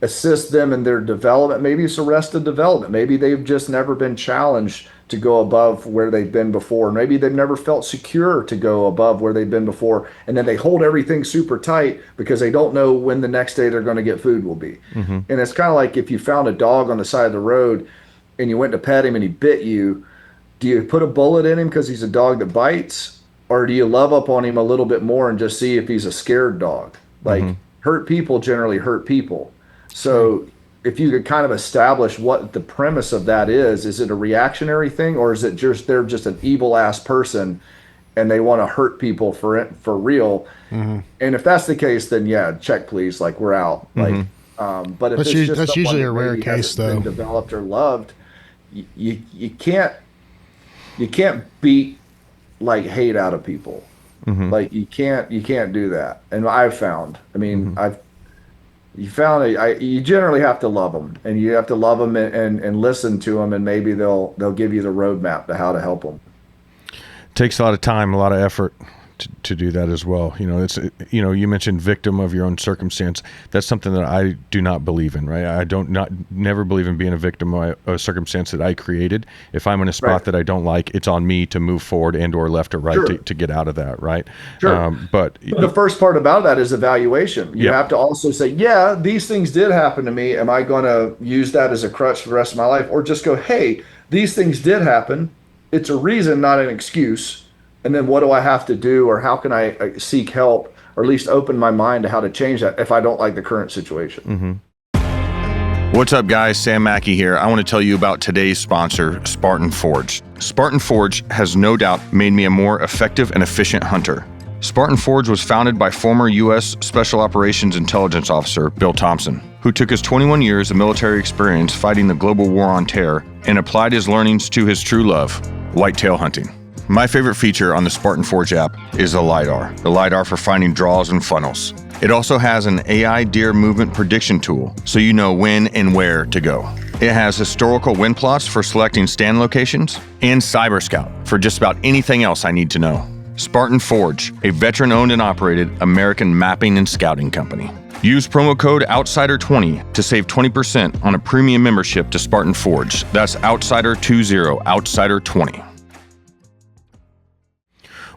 assist them in their development? Maybe it's arrested development. Maybe they've just never been challenged to go above where they've been before. Maybe they've never felt secure to go above where they've been before. And then they hold everything super tight because they don't know when the next day they're going to get food will be. And it's kind of like if you found a dog on the side of the road and you went to pet him and he bit you, do you put a bullet in him because he's a dog that bites? Or do you love up on him a little bit more and just see if he's a scared dog? Like hurt people generally hurt people. So if you could kind of establish what the premise of that is it a reactionary thing, or is it just they're just an evil ass person and they want to hurt people for real? And if that's the case, then yeah, check please, like we're out. Like, but if that's usually a rare case, though. Been developed or loved, you can't beat like hate out of people. Like you can't do that. And I've found, I mean, you generally have to love them, and you have to love them and listen to them, and maybe they'll give you the roadmap to how to help them. Takes a lot of time, a lot of effort to do that as well. You mentioned victim of your own circumstance. That's something that I do not believe in, right? I never believe in being a victim of a circumstance that I created. If I'm in a spot that I don't like, it's on me to move forward and or left or right to get out of that, right? But the first part about that is evaluation. You have to also say, yeah, these things did happen to me. Am I going to use that as a crutch for the rest of my life? Or just go, hey, these things did happen. It's a reason, not an excuse. And then what do I have to do, or how can I seek help, or at least open my mind to how to change that if I don't like the current situation? What's up, guys? Sam Mackey here. I want to tell you about today's sponsor, Spartan Forge. Spartan Forge has no doubt made me a more effective and efficient hunter. Spartan Forge was founded by former U.S. Special Operations Intelligence Officer Bill Thompson, who took his 21 years of military experience fighting the global war on terror and applied his learnings to his true love, whitetail hunting. My favorite feature on the Spartan Forge app is the LiDAR for finding draws and funnels. It also has an AI deer movement prediction tool, so you know when and where to go. It has historical wind plots for selecting stand locations, and Cyber Scout for just about anything else I need to know. Spartan Forge, a veteran-owned and operated American mapping and scouting company. Use promo code OUTSIDER20 to save 20% on a premium membership to Spartan Forge. That's OUTSIDER20, OUTSIDER20.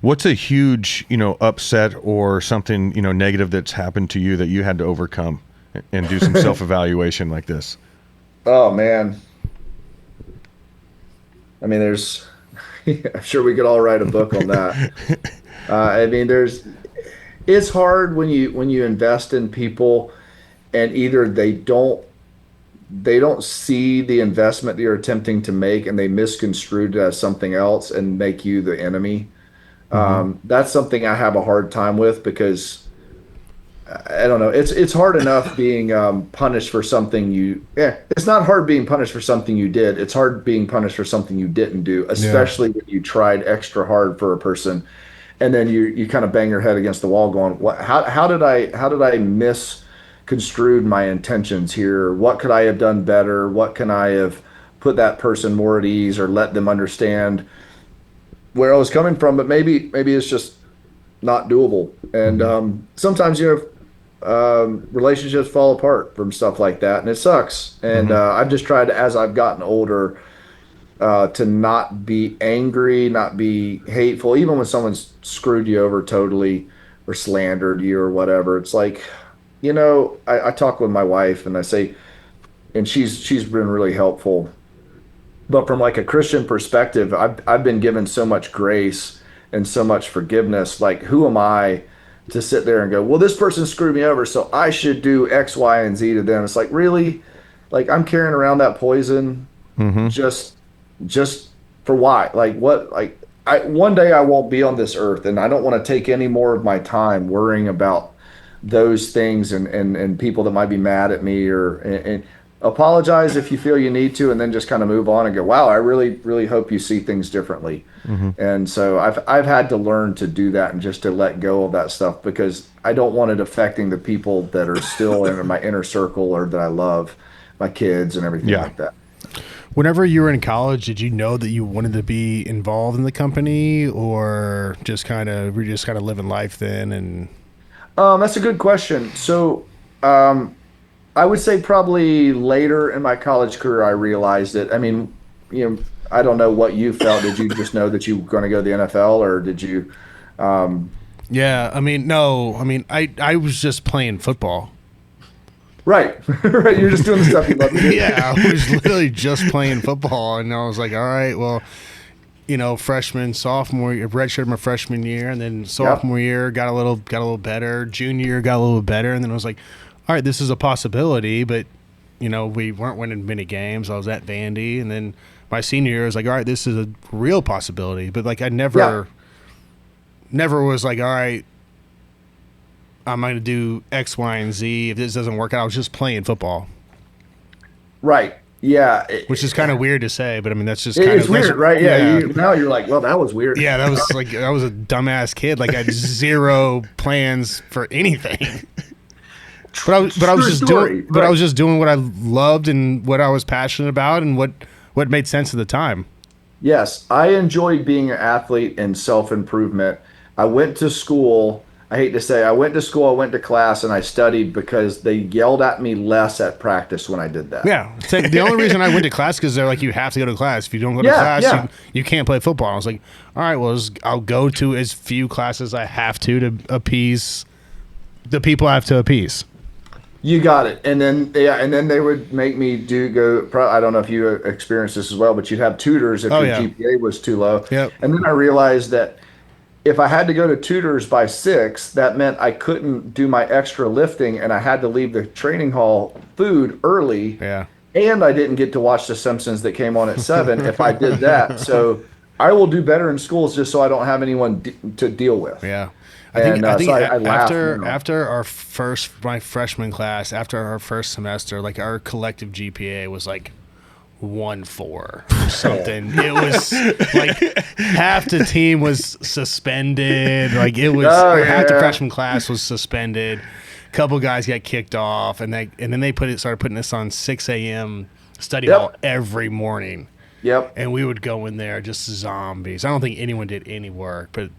What's a huge, upset or something, negative that's happened to you that you had to overcome and do some self-evaluation like this? Oh, man. I mean, I'm sure we could all write a book on that. It's hard when you invest in people and either they don't see the investment that you're attempting to make, and they misconstrue it as something else and make you the enemy. That's something I have a hard time with, because I don't know. It's hard enough being punished for something it's not hard being punished for something you did. It's hard being punished for something you didn't do, especially when you tried extra hard for a person, and then you kind of bang your head against the wall going, how did I misconstrue construed my intentions here? What could I have done better? What can I have put that person more at ease or let them understand where I was coming from? But maybe it's just not doable. And sometimes, relationships fall apart from stuff like that, and it sucks. And I've just tried, as I've gotten older, to not be angry, not be hateful, even when someone's screwed you over totally or slandered you or whatever. It's like, I talk with my wife and I say, and she's been really helpful. But from like a Christian perspective, I've been given so much grace and so much forgiveness. Like, who am I to sit there and go, well, this person screwed me over, so I should do X, Y, and Z to them? It's like, really? Like, I'm carrying around that poison just for why? Like, what? Like, one day I won't be on this earth, and I don't want to take any more of my time worrying about those things and people that might be mad at me, and apologize if you feel you need to, and then just kind of move on and go, wow, I really, really hope you see things differently. And so I've had to learn to do that and just to let go of that stuff, because I don't want it affecting the people that are still in my inner circle or that I love, my kids and everything like that. Whenever you were in college, did you know that you wanted to be involved in the company, or were you just kind of living life then? And that's a good question. So I would say probably later in my college career I realized it. I mean, I don't know what you felt. Did you just know that you were going to go to the NFL, or did you? Yeah, I mean, no. I mean, I was just playing football. Right. Right. You're just doing the stuff you love to do. Yeah, I was literally just playing football, and I was like, all right, well, freshman, sophomore, redshirted my freshman year, and then sophomore year got a little better. Junior year got a little better, and then I was like, all right, this is a possibility, but we weren't winning many games. I was at Vandy, and then my senior year I was like, all right, this is a real possibility. But like I never was like, all right, I'm going to do X, Y, and Z. If this doesn't work out, I was just playing football. Right. Yeah. Which is kind of weird to say, but I mean, that's just it's weird, right? Yeah. Now you're like, well, that was weird. Yeah, that was like, I was a dumbass kid. Like I had zero plans for anything. But I was just doing what I loved and what I was passionate about and what made sense at the time. Yes, I enjoyed being an athlete and self-improvement. I went to school. I hate to say, I went to class, and I studied because they yelled at me less at practice when I did that. Yeah. The only reason I went to class because they're like, you have to go to class. If you don't go to class, you can't play football. I was like, all right, well, I'll go to as few classes I have to appease the people I have to appease. You got it. And then they would make me I don't know if you experienced this as well, but you'd have tutors if your GPA was too low. Yep. And then I realized that if I had to go to tutors by 6, that meant I couldn't do my extra lifting, and I had to leave the training hall food early. Yeah. And I didn't get to watch The Simpsons that came on at 7 if I did that. So I will do better in schools just so I don't have anyone to deal with. Yeah. I think after my freshman class, after our first semester, like our collective GPA was like 1.4 or something. It was like half the team was suspended. Like it was half the freshman class was suspended. A couple guys got kicked off, and then they started putting us on 6 a.m. study hall every morning. Yep. And we would go in there just zombies. I don't think anyone did any work, but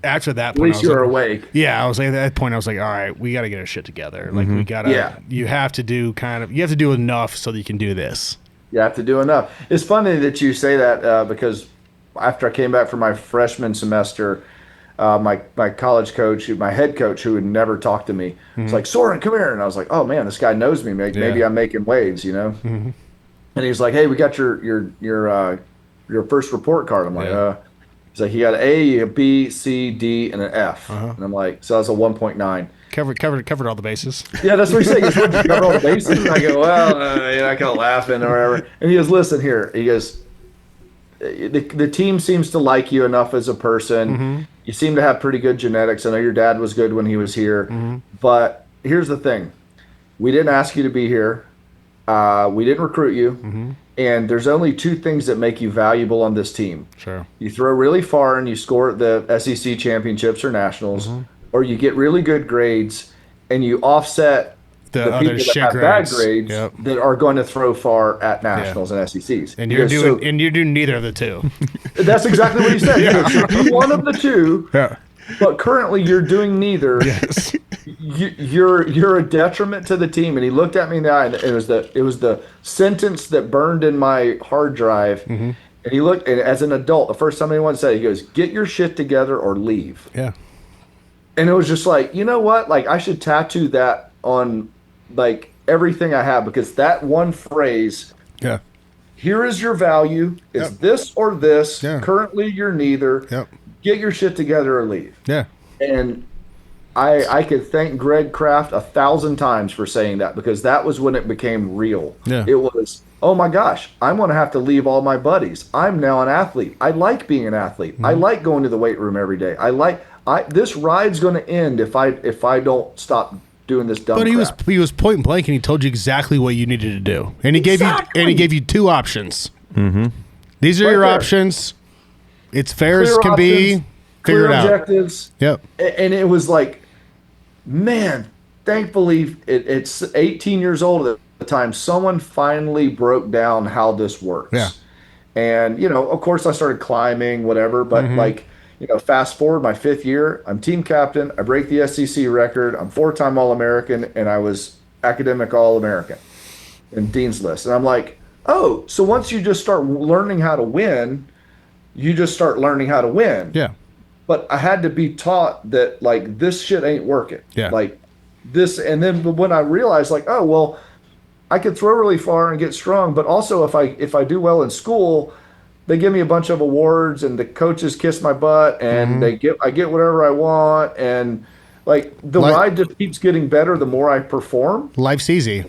after that point, at least you were awake. Yeah, I was like, at that point, I was like, all right, we got to get our shit together. Like we got to, you have to do enough so that you can do this. You have to do enough. It's funny that you say that because after I came back from my freshman semester, my college coach, my head coach, who would never talk to me, was like, Sorin, come here. And I was like, oh man, this guy knows me. Maybe I'm making waves, And he was like, hey, we got your first report card. I'm like, he's like, you got an A, a B, C, D, and an F. And I'm like, so that's a 1.9. Covered all the bases. Yeah, that's what he said. He said, you cover all the bases? And I go, well, I kind of laughing or whatever. And he goes, listen here. He goes, the team seems to like you enough as a person. You seem to have pretty good genetics. I know your dad was good when he was here. But here's the thing. We didn't ask you to be here. We didn't recruit you. And there's only 2 things that make you valuable on this team. Sure. You throw really far and you score at the SEC championships or nationals, or you get really good grades and you offset the the other people shit that have bad grades. grades Yep. that are going to throw far at nationals and SECs. And you're Because doing neither of the two. that's exactly what he said. He goes, so do one of the two, Yeah. but currently you're doing neither. Yes. You're a detriment to the team. And he looked at me in the eye, and it was the sentence that burned in my hard drive. Mm-hmm. And he looked, and as an adult, the first time anyone said it, he goes, "Get your shit together or leave." Yeah. And it was just like, you know what? Like, I should tattoo that on like everything I have, because that one phrase, Yeah. here is your value, is Yep. this or this. Yeah. Currently, you're neither. Yep. Get your shit together or leave. Yeah. And I could thank Greg Kraft 1,000 times for saying that, because that was when it became real. Yeah. It was, oh my gosh, I'm going to have to leave all my buddies. I'm now an athlete. I like being an athlete. I like going to the weight room every day. This ride's going to end if I don't stop doing this dumb But crap. he was point blank, and he told you exactly what you needed to do, and he gave you two options. Mm-hmm. These are Right your there. options. It's fair as Clear can options, be. Figure clear it out. objectives. Yep. And it was like, man, thankfully, it's 18 years old at the time. Someone finally broke down how this works. Yeah. And, of course, I started climbing, whatever. But, fast forward my 5th year, I'm team captain. I break the SEC record. I'm 4-time All-American, and I was academic All-American in Dean's List. And I'm like, oh, so once you just start learning how to win, you just start learning how to win. Yeah. But I had to be taught that, like, this shit ain't working. Yeah. Like this. And then when I realized, like, oh, well, I could throw really far and get strong, but also if I do well in school, they give me a bunch of awards, and the coaches kiss my butt, and I get whatever I want. And like the ride just keeps getting better the more I perform. Life's easy.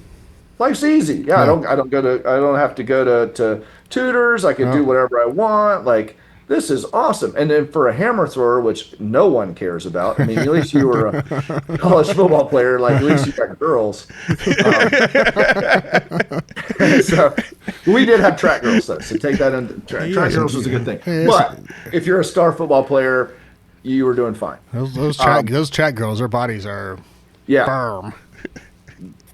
Life's easy. Yeah. I don't have to go to tutors. I can do whatever I want. Like, this is awesome. And then for a hammer thrower, which no one cares about, I mean, at least you were a college football player, like, at least you got girls. So we did have track girls, though. So take that into track girls was a good thing. But if you're a star football player, you were doing fine. Those track girls, their bodies are firm.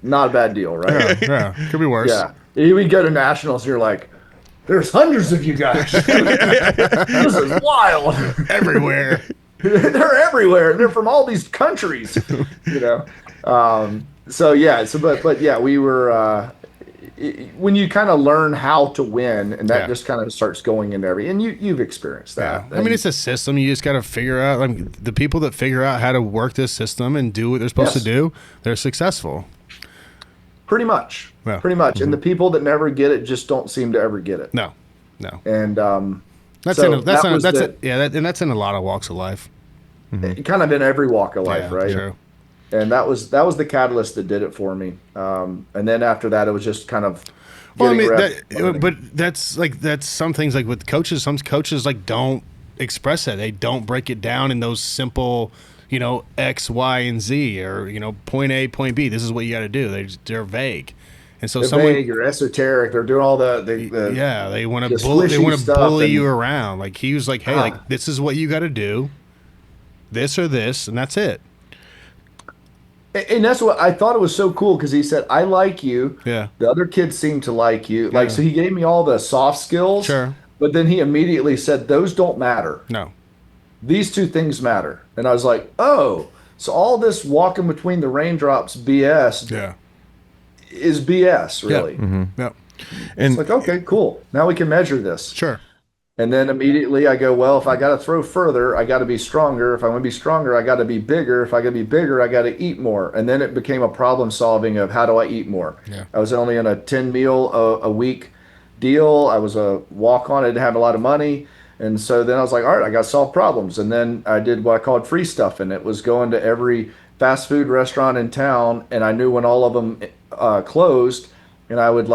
Not a bad deal, right? Yeah. Could be worse. Yeah. We go to nationals, and you're like, there's hundreds of you guys. This is wild. Everywhere. They're everywhere. They're from all these countries, So yeah. But yeah, we were. When you kind of learn how to win, and that just kind of starts going into and you've experienced that. Yeah. I mean, it's a system. You just got to figure out. I mean, the people that figure out how to work this system and do what they're supposed to do, they're successful. Pretty much. Yeah. Pretty much. And the people that never get it just don't seem to ever get it. No. And that's so in that's in a lot of walks of life. kind of in every walk of life, right? True. And that was the catalyst that did it for me. And then after that, it was just kind of. Well, I mean, reps. but that's some things, like with coaches. Some coaches like don't express that. They don't break it down in those simple, X, Y, and Z, or point A, point B. This is what you got to do. They're vague, and so They're vague or esoteric. They're doing all they want to the bully. They swishy want to stuff bully and- you around. Like he was like, hey, like this is what you got to do, this or this, and that's it. And that's what I thought. It was so cool because he said, "I like you." Yeah. The other kids seem to like you. Like, so he gave me all the soft skills. Sure. But then he immediately said, "Those don't matter. No. These two things matter." And I was like, "Oh, so all this walking between the raindrops BS Yeah. is BS, really?" Yep. And It's like, okay, cool. Now we can measure this. Sure. And then immediately I go, well, if I got to throw further, I got to be stronger. If I want to be stronger, I got to be bigger. If I got to be bigger, I got to eat more. And then it became a problem solving of how do I eat more? Yeah. I was only on a 10 meal a week deal. I was a walk on. I didn't have a lot of money. And so then I was like, all right, I got to solve problems. And then I did what I called free stuff. And it was going to every fast food restaurant in town. And I knew when all of them closed. And I would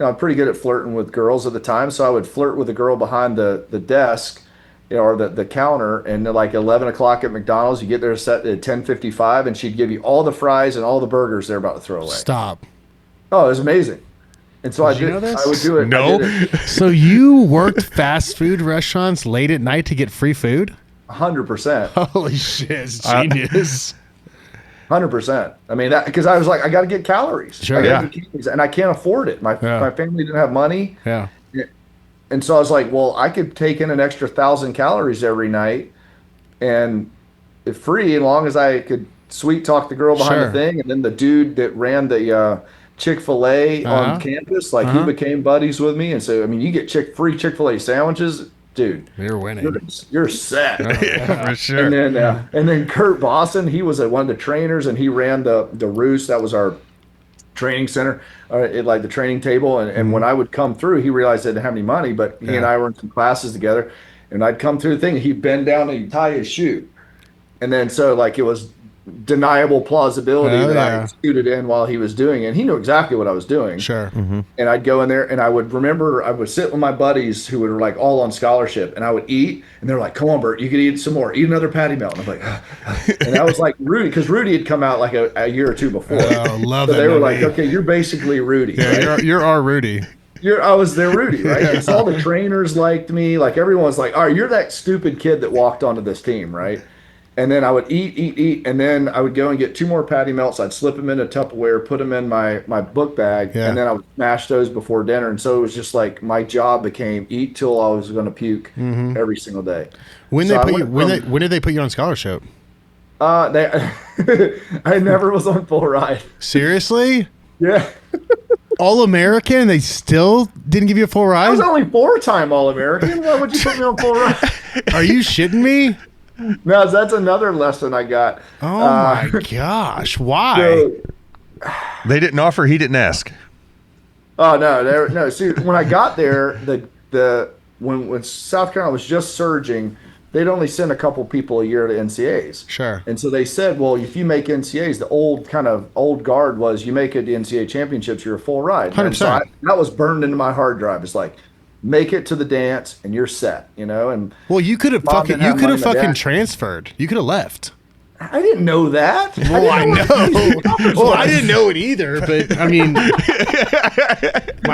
I'm pretty good at flirting with girls at the time, so I would flirt with a girl behind the desk, or the counter, and at like 11 o'clock at McDonald's, you get there set at 10:55, and she'd give you all the fries and all the burgers they're about to throw away. Stop. Oh, it was amazing. And so I you know this? would do it. No. I did it So you worked fast food restaurants late at night to get free food? 100%. Holy shit, it's genius. 100%. I mean, that because I was like, I got to get calories. Sure, I gotta yeah. get calories, and I can't afford it. My family didn't have money, Yeah. and so I was like, well, I could take in an extra 1,000 calories every night, and it's free, as long as I could sweet talk the girl behind the Sure. thing, and then the dude that ran the Chick-fil-A on campus, like he became buddies with me, and so I mean, you get free Chick-fil-A sandwiches, dude. You're winning. You're set. Yeah, for sure. And then Kurt Boston, he was one of the trainers, and he ran the Roost. That was our training center, like the training table. And when I would come through, he realized I didn't have any money, but he and I were in some classes together, and I'd come through the thing, and he'd bend down and he'd tie his shoe, and then so like it was deniable plausibility that I scooted in while he was doing it. And he knew exactly what I was doing. Sure. And I'd go in there, and I would sit with my buddies who were like all on scholarship, and I would eat, and they're like, "Come on, Bert, you could eat some more. Eat another patty melt." And I'm like, and I was like Rudy, because Rudy had come out like a year or two before. Oh, love so that they were movie. like, "Okay, you're basically Rudy." Yeah, right? you're our Rudy. I was their Rudy, right? And so all the trainers liked me. Like everyone's like, "All right, you're that stupid kid that walked onto this team, right?" And then I would eat, and then I would go and get 2 more patty melts. I'd slip them in a Tupperware, put them in my book bag, and then I would smash those before dinner. And so it was just like my job became eat till I was going to puke every single day. When So when did they put you on scholarship? I never was on full ride. Seriously? Yeah, All American? They still didn't give you a full I ride? was only 4-time All-American. Why would you put me on full ride? Are you shitting me? No, that's another lesson I got. Oh my gosh! Why? So, They didn't offer, he didn't ask. oh no. See, when I got there, when South Carolina was just surging, they'd only send a couple people a year to NCAAs. Sure. And so they said, well, if you make NCAAs, the old guard was you make it to NCAA championships, you're a full ride. 100%. So that was burned into my hard drive. It's like, make it to the dance and you're set, And Well, you could have Mom fucking didn't have money, my dad- transferred. You could have left. I didn't know that. Well, I know. Well, I didn't know it either, but I mean, my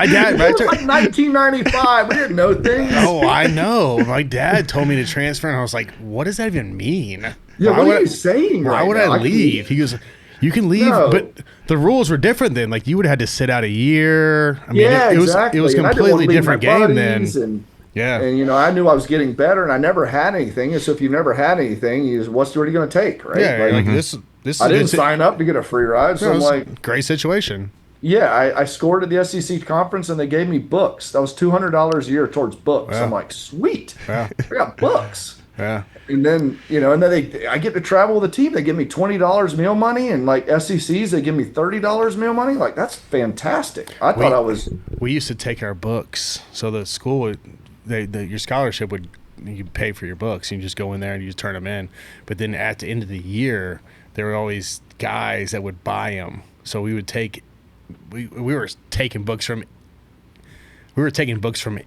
dad. It was like 1995. We didn't know things. Oh, I know. My dad told me to transfer, and I was like, "What does that even mean? Yeah, Why what would are you saying? Why right would now? I can leave?" He goes, "You can leave, No. but the rules were different then. Like you would have had to sit out a year. I mean, Yeah, it was exactly. it was And I didn't completely want to leave my different game then. buddies, Yeah, And I knew I was getting better, and I never had anything. And so if you've never had anything, what are you going to take, right? yeah. Like, Like this is I a good didn't sign up to get a free ride, so No, I'm it's a like, great situation. yeah, I scored at the SEC conference, and they gave me books. That was $200 a year towards books. Yeah. I'm like, sweet, Yeah. I got books. Yeah, And then I get to travel with the team. They give me $20 meal money, and like SECs, they give me $30 meal money. Like that's fantastic. I thought I was. we used to take our books, so the school would, your scholarship would, you pay for your books, and you just go in there and you just turn them in. But then at the end of the year, there were always guys that would buy them. So we would we were taking books from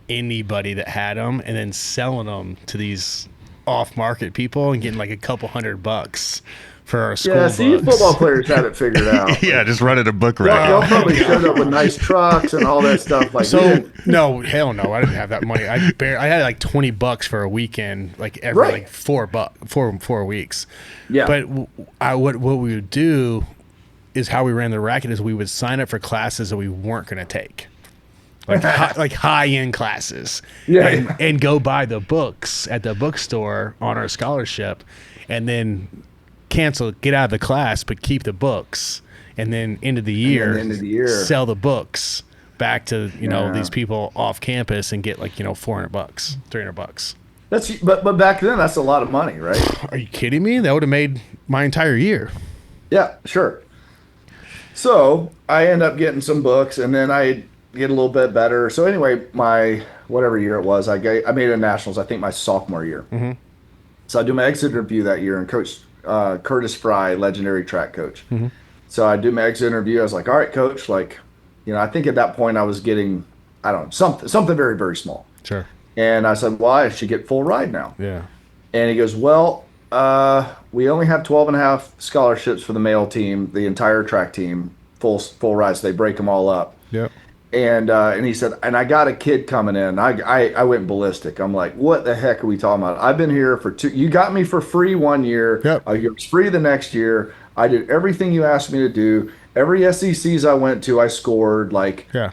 anybody that had them, and then selling them to these off-market people and getting like a couple $100 for our school Yeah, see, you books. football players had it figured out. Yeah, just running a book Y'all rack. probably showed up with nice trucks and all that stuff. Like, we So didn't- no, hell no, I didn't have that money. I had like $20 for a weekend, like every Right. like 4 weeks. yeah, But what we would do is how we ran the racket is we would sign up for classes that we weren't going to take, like high end classes, Yeah. and go buy the books at the bookstore on our scholarship, and then get out of the class, but keep the books, and then end of the year, sell the books back to these people off campus and get like $400, $300. but back then that's a lot of money, right? Are you kidding me? That would have made my entire year. Yeah, sure. So I end up getting some books, and then I get a little bit better. So anyway, my whatever year it was, I made it to nationals. I think my sophomore year. Mm-hmm. So I do my exit interview that year, and Coach Curtis Fry, legendary track coach. Mm-hmm. So I do my exit interview. I was like, "All right, Coach. Like, I think at that point I was getting, I don't know, something very, very small." Sure. And I said, "Well, I should get full ride now." Yeah. And he goes, "Well, we only have 12 and a half scholarships for the male team, the entire track team, full ride. So they break them all up." Yep. And he said, "And I got a kid coming in." I went ballistic. I'm like, "What the heck are we talking about? I've been here for you got me for free 1 year. Yep. You're free the next year. I did everything you asked me to do. Every SECs I went to, I scored. Like, Yeah.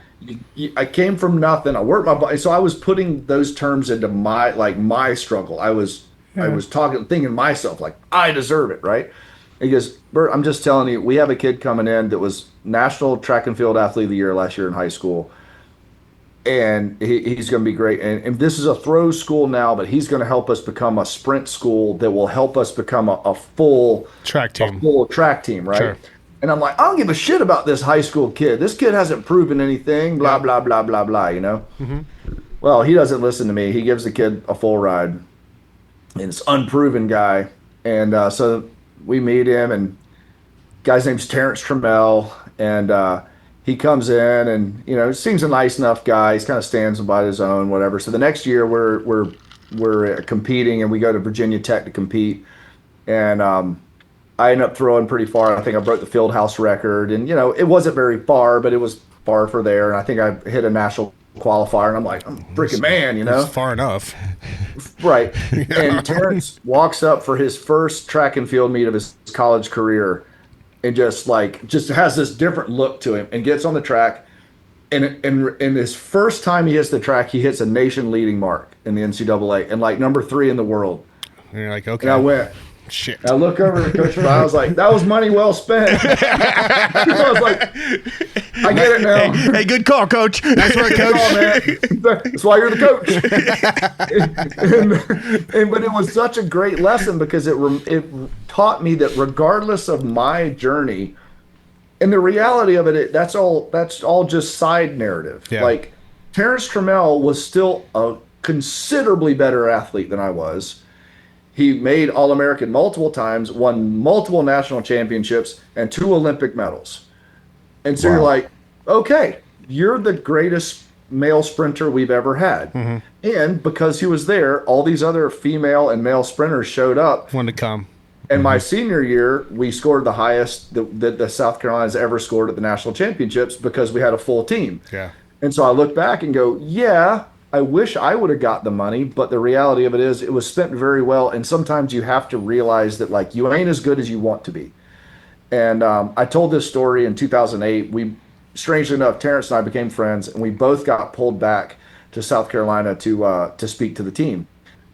I came from nothing. I worked my body. So I was putting those terms into my struggle. I was thinking to myself, like, I deserve it, right? He goes, Bert, I'm just telling you, we have a kid coming in that was National Track and Field Athlete of the Year last year in high school. And he's going to be great. And this is a throw school now, but he's going to help us become a sprint school that will help us become a full Track team. Right? Sure. And I'm like, I don't give a shit about this high school kid. This kid hasn't proven anything, blah, blah, blah, blah, blah, you know? Well, he doesn't listen to me. He gives the kid a full ride. And it's unproven guy. And so we meet him, and guy's name's Terrence Trammell. And he comes in, and seems a nice enough guy. He's kind of stands by his own, whatever. So the next year we're competing, and we go to Virginia Tech to compete. And I ended up throwing pretty far. I think I broke the field house record, and it wasn't very far, but it was far for there. And I think I hit a national qualifier, and I'm like, I'm a freaking man, It's far enough. Right. And Terrence walks up for his first track and field meet of his college career, and just has this different look to him, and gets on the track. And his first time he hits the track, he hits a nation leading mark in the NCAA, and number 3 in the world. And you're like, okay. And I went, shit. I look over at Coach Brown. I was like, that was money well spent. I was like, I get it now. Hey, good call, Coach. That's right, Good Coach. call, man. That's why you're the coach. But it was such a great lesson, because it taught me that regardless of my journey, and the reality of it, that's all just side narrative. Yeah. Like, Terrence Trammell was still a considerably better athlete than I was. He made All-American multiple times, won multiple national championships, and 2 Olympic medals. And so you're like, okay, you're the greatest male sprinter we've ever had. And because he was there, all these other female and male sprinters showed up. Wanted to come. And my senior year, we scored the highest that the South Carolina's ever scored at the national championships, because we had a full team. Yeah. And so I look back and go, yeah, I wish I would have got the money, but the reality of it is it was spent very well. And sometimes you have to realize that you ain't as good as you want to be. And I told this story in 2008. Strangely enough, Terrence and I became friends, and we both got pulled back to South Carolina to speak to the team.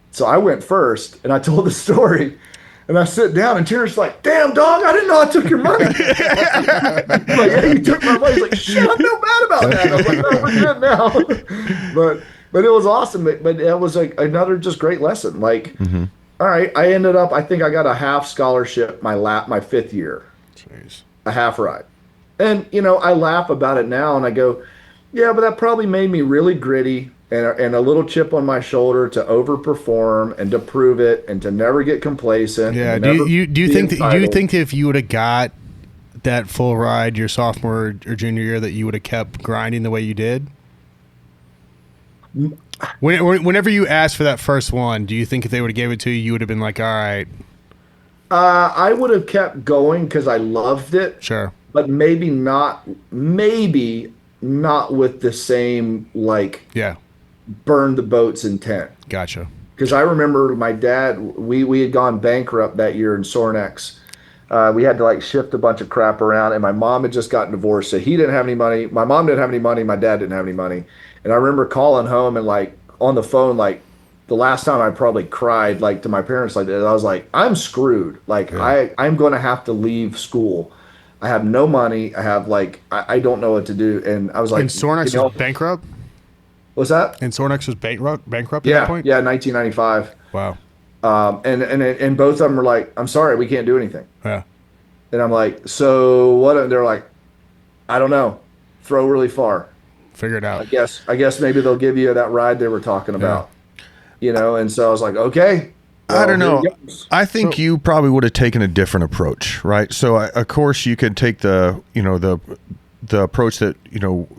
So I went first, and I told the story. And I sit down, and Terrence's like, damn, dog, I didn't know I took your money. I'm like, hey, you took my money. He's like, shit, I feel bad about that. I was like, no, we're good now. But it was awesome. But it was another just great lesson. All right, I ended up, I think I got a half scholarship my 5th year. Jeez. A half ride. And, I laugh about it now, and I go, yeah, but that probably made me really gritty, and a little chip on my shoulder to overperform and to prove it and to never get complacent. Yeah. Do you think if you would have got that full ride your sophomore or junior year, that you would have kept grinding the way you did? Whenever you asked for that first one, do you think if they would have gave it to you, you would have been like, all right? I would have kept going because I loved it. Sure. But maybe not with the same, Yeah. burn the boats intent. Gotcha. Because I remember my dad, we had gone bankrupt that year in Sorin. We had to shift a bunch of crap around, and my mom had just gotten divorced, so he didn't have any money. My mom didn't have any money. My dad didn't have any money. And I remember calling home and on the phone, the last time I probably cried to my parents like that. I was like, I'm screwed. I'm going to have to leave school. I have no money. I have I don't know what to do. And I was like, and Sornex was bankrupt? What's that? And Sornex was bankrupt at Yeah, that point? yeah, 1995. Wow. And both of them were like, I'm sorry, we can't do anything. Yeah. And I'm like, so what? And they're like, I don't know. Throw really far. Figure it out. I guess maybe they'll give you that ride they were talking about. And so I was like, okay. Well, I don't know. I think you probably would have taken a different approach, right? So of course you could take the approach that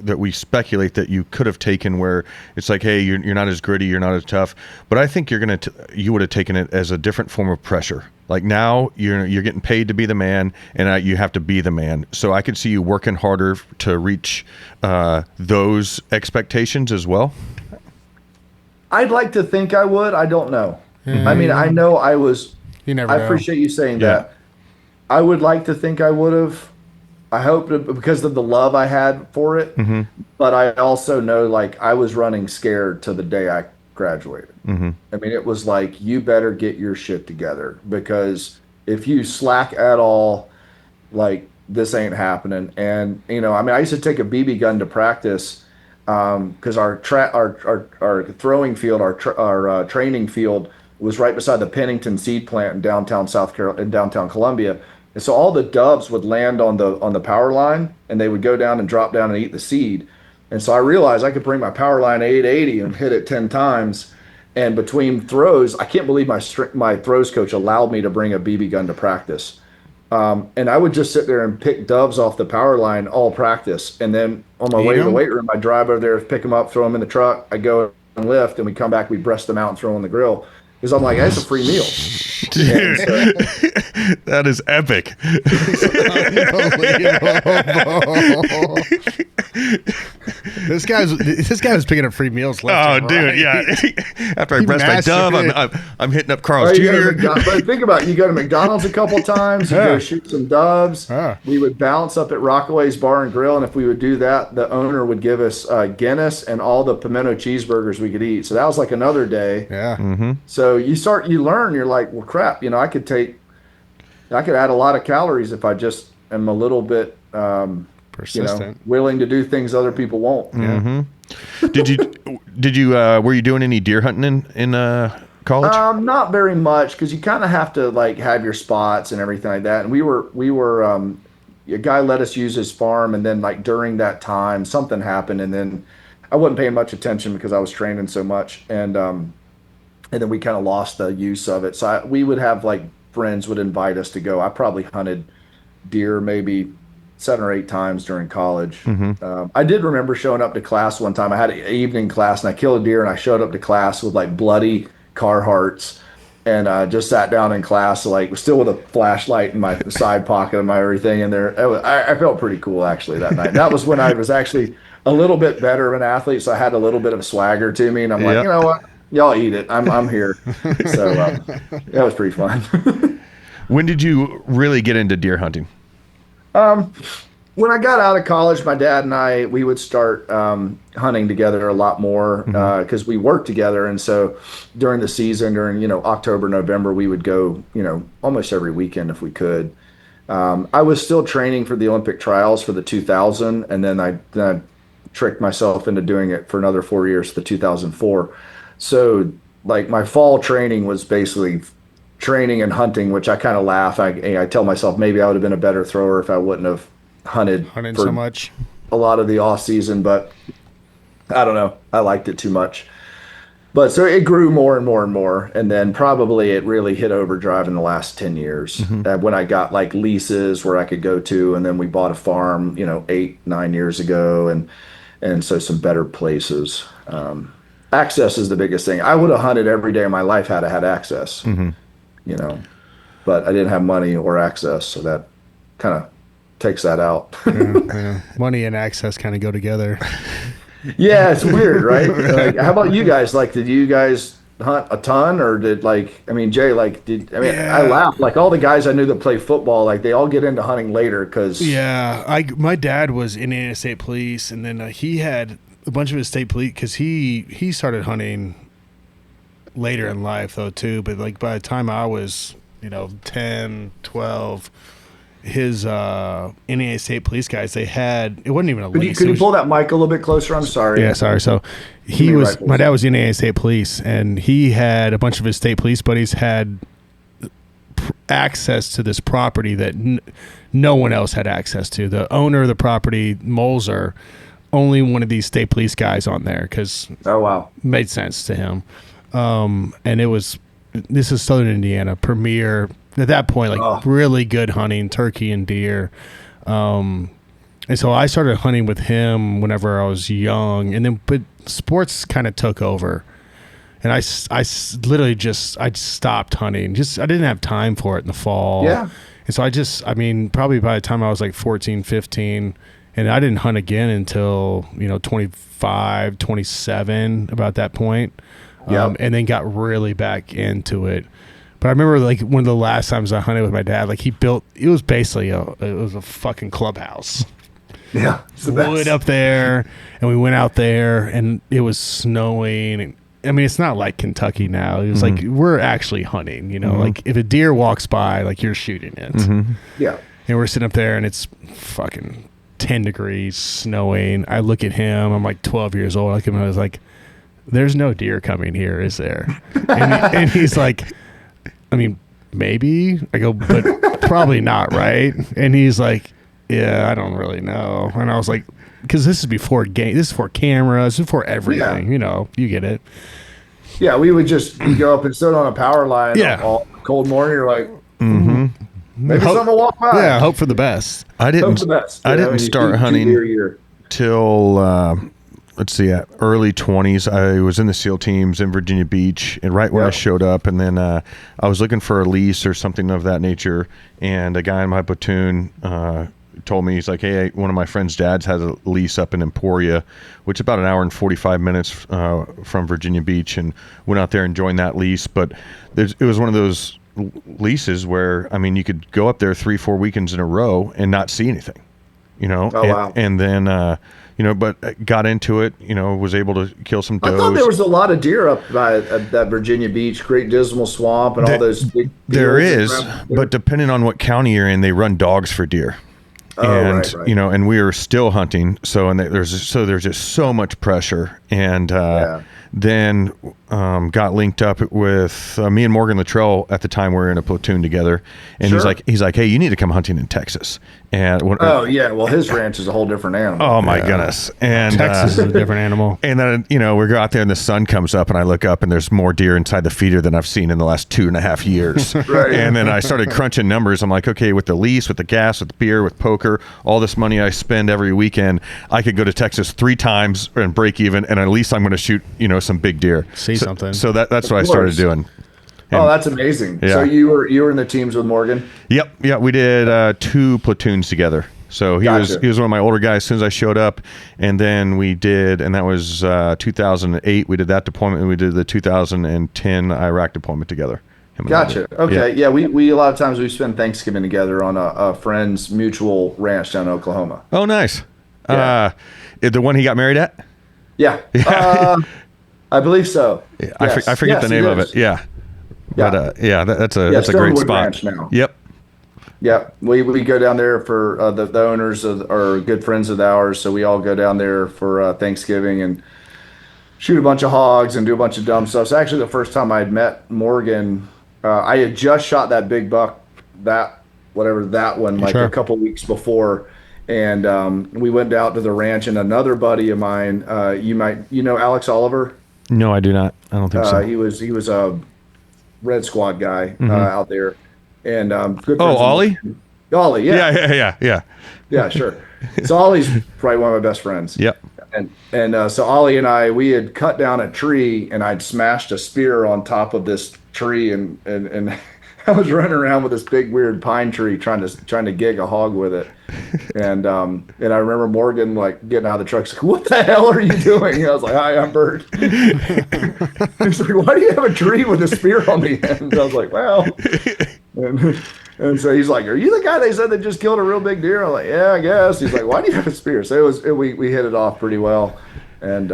that we speculate that you could have taken, where it's like, hey, you're not as gritty, you're not as tough. But I think you would have taken it as a different form of pressure. Like, now you're getting paid to be the man, and you have to be the man. So I could see you working harder to reach those expectations as well. I'd like to think I would. I don't know. I mean, I know I was. You never I know. appreciate you saying that. I would like to think I would have. I hope because of the love I had for it, but I also know like I was running scared to the day I graduated. I mean, it was like, you better get your shit together, because if you slack at all, like this ain't happening. And I mean, I used to take a BB gun to practice because our throwing field, our training field was right beside the Pennington seed plant in downtown South Carolina, in downtown Columbia. And so all the doves would land on the power line, and they would go down and drop down and eat the seed. And so I realized I could bring my power line 880 and hit it 10 times. And between throws, I can't believe my throws coach allowed me to bring a BB gun to practice. And I would just sit there and pick doves off the power line all practice. And then on my way to the weight room, I'd drive over there, pick them up, throw them in the truck. I'd go and lift, and we'd come back, we'd breast them out and throw them on the grill. Because I'm like, that's a free meal. Dude, that is epic. This guy was picking up free meals left and dude, right. yeah. After I breast my dove, I'm hitting up Carl's Jr. But think about it. You go to McDonald's a couple times, you go shoot some doves. We would bounce up at Rockaway's Bar and Grill, and if we would do that, the owner would give us Guinness and all the pimento cheeseburgers we could eat. So that was like another day. Yeah. So you learn, you're like, well, crap, I could add a lot of calories if I just am a little bit persistent, willing to do things other people won't. Did you were you doing any deer hunting in college? Not very much, because you kind of have to like have your spots and everything like that. And we were a guy let us use his farm, and then like during that time something happened, and then I wasn't paying much attention because I was training so much, and then we kind of lost the use of it. So we would have like friends would invite us to go. I probably hunted deer maybe 7 or 8 times during college. I did remember showing up to class one time. I had an evening class, and I killed a deer, and I showed up to class with like bloody Carhartts, and just sat down in class, like still with a flashlight in my side pocket of my everything in there. I felt pretty cool actually that night. That was when I was actually a little bit better of an athlete, so I had a little bit of a swagger to me, and I'm like, you know what? Y'all eat it. I'm here. So that was pretty fun. When did you really get into deer hunting? When I got out of college, my dad and we would start hunting together a lot more because we worked together. And so during the season, during October, November, we would go almost every weekend if we could. I was still training for the Olympic trials for the 2000, and then I tricked myself into doing it for another 4 years, the 2004. So like my fall training was basically training and hunting, which I kind of laugh. I tell myself maybe I would have been a better thrower if I wouldn't have hunted so much a lot of the off season, but I don't know. I liked it too much. But so it grew more and more and more. And then probably it really hit overdrive in the last 10 years when I got like leases where I could go to. And then we bought a farm, 8-9 years ago. And so some better places. Access is the biggest thing. I would have hunted every day of my life had I had access, but I didn't have money or access. So that kind of takes that out. Yeah. Money and access kind of go together. Yeah, it's weird, right? Like, how about you guys? Like, did you guys hunt a ton, or did Jay, I laugh. Like all the guys I knew that play football, like they all get into hunting later because my dad was in Indiana State Police, and then he had a bunch of his state police because he started hunting later in life though too. But like by the time I was 10, 12. His Indiana State Police guys, it wasn't even a lease. Could you pull that mic a little bit closer? I'm sorry. Yeah, sorry. So my dad was Indiana State Police, and he had a bunch of his state police buddies had access to this property that no one else had access to. The owner of the property, Molzer, only one of these state police guys on there because made sense to him. And this is Southern Indiana, premier. At that point, really good hunting, turkey and deer. And so I started hunting with him whenever I was young. And then, but sports kind of took over. And I literally I stopped hunting. I didn't have time for it in the fall. Yeah. And so probably by the time I was like 14, 15, and I didn't hunt again until, 25, 27, about that point. And then got really back into it. But I remember like one of the last times I hunted with my dad, like it was basically it was a fucking clubhouse. Yeah, it's the best. Wood up there, and we went out there, and it was snowing. And, I mean, it's not like Kentucky now. It was like we're actually hunting. You know, like if a deer walks by, like you're shooting it. Yeah. And we're sitting up there, and it's fucking 10 degrees, snowing. I look at him. I'm like 12 years old. I look at him, and I was like, "There's no deer coming here, is there?" And he's like, "I mean, maybe." I go, "But probably not, right?" And he's like, "Yeah, I don't really know." And I was like, because this is before this is before cameras, this is before everything. Yeah. You know, you get it. Yeah, we would just go up and sit on a power line Yeah. all cold morning. You're like, maybe someone will walk by. Yeah, hope for the best. I Hope didn't. for the best. I You know, didn't you start shoot hunting deer a year. till let's see, early 20s. I was in the SEAL teams in Virginia Beach, and right when I Yep. showed up, and then I was looking for a lease or something of that nature, and a guy in my platoon told me, he's like, "Hey, one of my friend's dads has a lease up in Emporia, which is about an hour and 45 minutes from Virginia Beach," and went out there and joined that lease. But it was one of those leases where, I mean, you could go up there 3-4 weekends in a row and not see anything, you know. Oh, wow. And then but got into it, was able to kill some does. I thought there was a lot of deer up by that Virginia Beach, Great Dismal Swamp, and all those big There fields is, around there. but depending on what county you're in, they run dogs for deer. And right. and we are still hunting, so there's just so much pressure, and then got linked up with me and Morgan Luttrell at the time. We were in a platoon together, and Sure. he's like, "Hey, you need to come hunting in Texas." And Oh yeah, well his ranch is a whole different animal. oh my goodness, and Texas is a different animal. and then we go out there and the sun comes up, and I look up and there's more deer inside the feeder than I've seen in the last 2.5 years. Right. And then I started crunching numbers. I'm like, okay, with the lease, with the gas, with the beer, with poker, all this money I spend every weekend, I could go to Texas 3 times and break even, and at least I'm going to shoot some big deer. See something. So that's what I Of started course. doing. Oh, that's amazing. Yeah. So you were in the teams with Morgan? Yep. Yeah, we did 2 platoons together. So he was Gotcha. one of my older guys as soon as I showed up, and then we did, and that was 2008. We did that deployment, and we did the 2010 Iraq deployment together. Him and I Gotcha. did. Okay. Yeah, we a lot of times we spend Thanksgiving together on a friend's mutual ranch down in Oklahoma. Oh, nice. Yeah. The one he got married at? Yeah. I believe so. Yeah, Yes. I forget Yes, the name it of is. it. Yeah. Yeah. But that's a great Stonewood spot. Ranch now. Yep. Yeah, we go down there for the owners are good friends of ours, so we all go down there for Thanksgiving and shoot a bunch of hogs and do a bunch of dumb stuff. It's actually the first time I'd met Morgan. I had just shot that big buck, that one, like Sure. a couple weeks before, and we went out to the ranch. And another buddy of mine, you know Alex Oliver. No, I do not. I don't think so. He was a Red Squad guy out there, and good. Oh, friends of Ollie? mine. Ollie, Yeah. yeah, sure. So Ollie's probably one of my best friends. Yep. And so Ollie and we had cut down a tree, and I'd smashed a spear on top of this tree, and I was running around with this big weird pine tree trying to gig a hog with it. And I remember Morgan like getting out of the truck. He's like, "What the hell are you doing?" And I was like, "Hi, I'm Bert." He's like, "Why do you have a tree with a spear on the end?" I was like, "Well." And so he's like, "Are you the guy they said that just killed a real big deer?" I'm like, "Yeah, I guess." He's like, "Why do you have a spear?" So we hit it off pretty well. And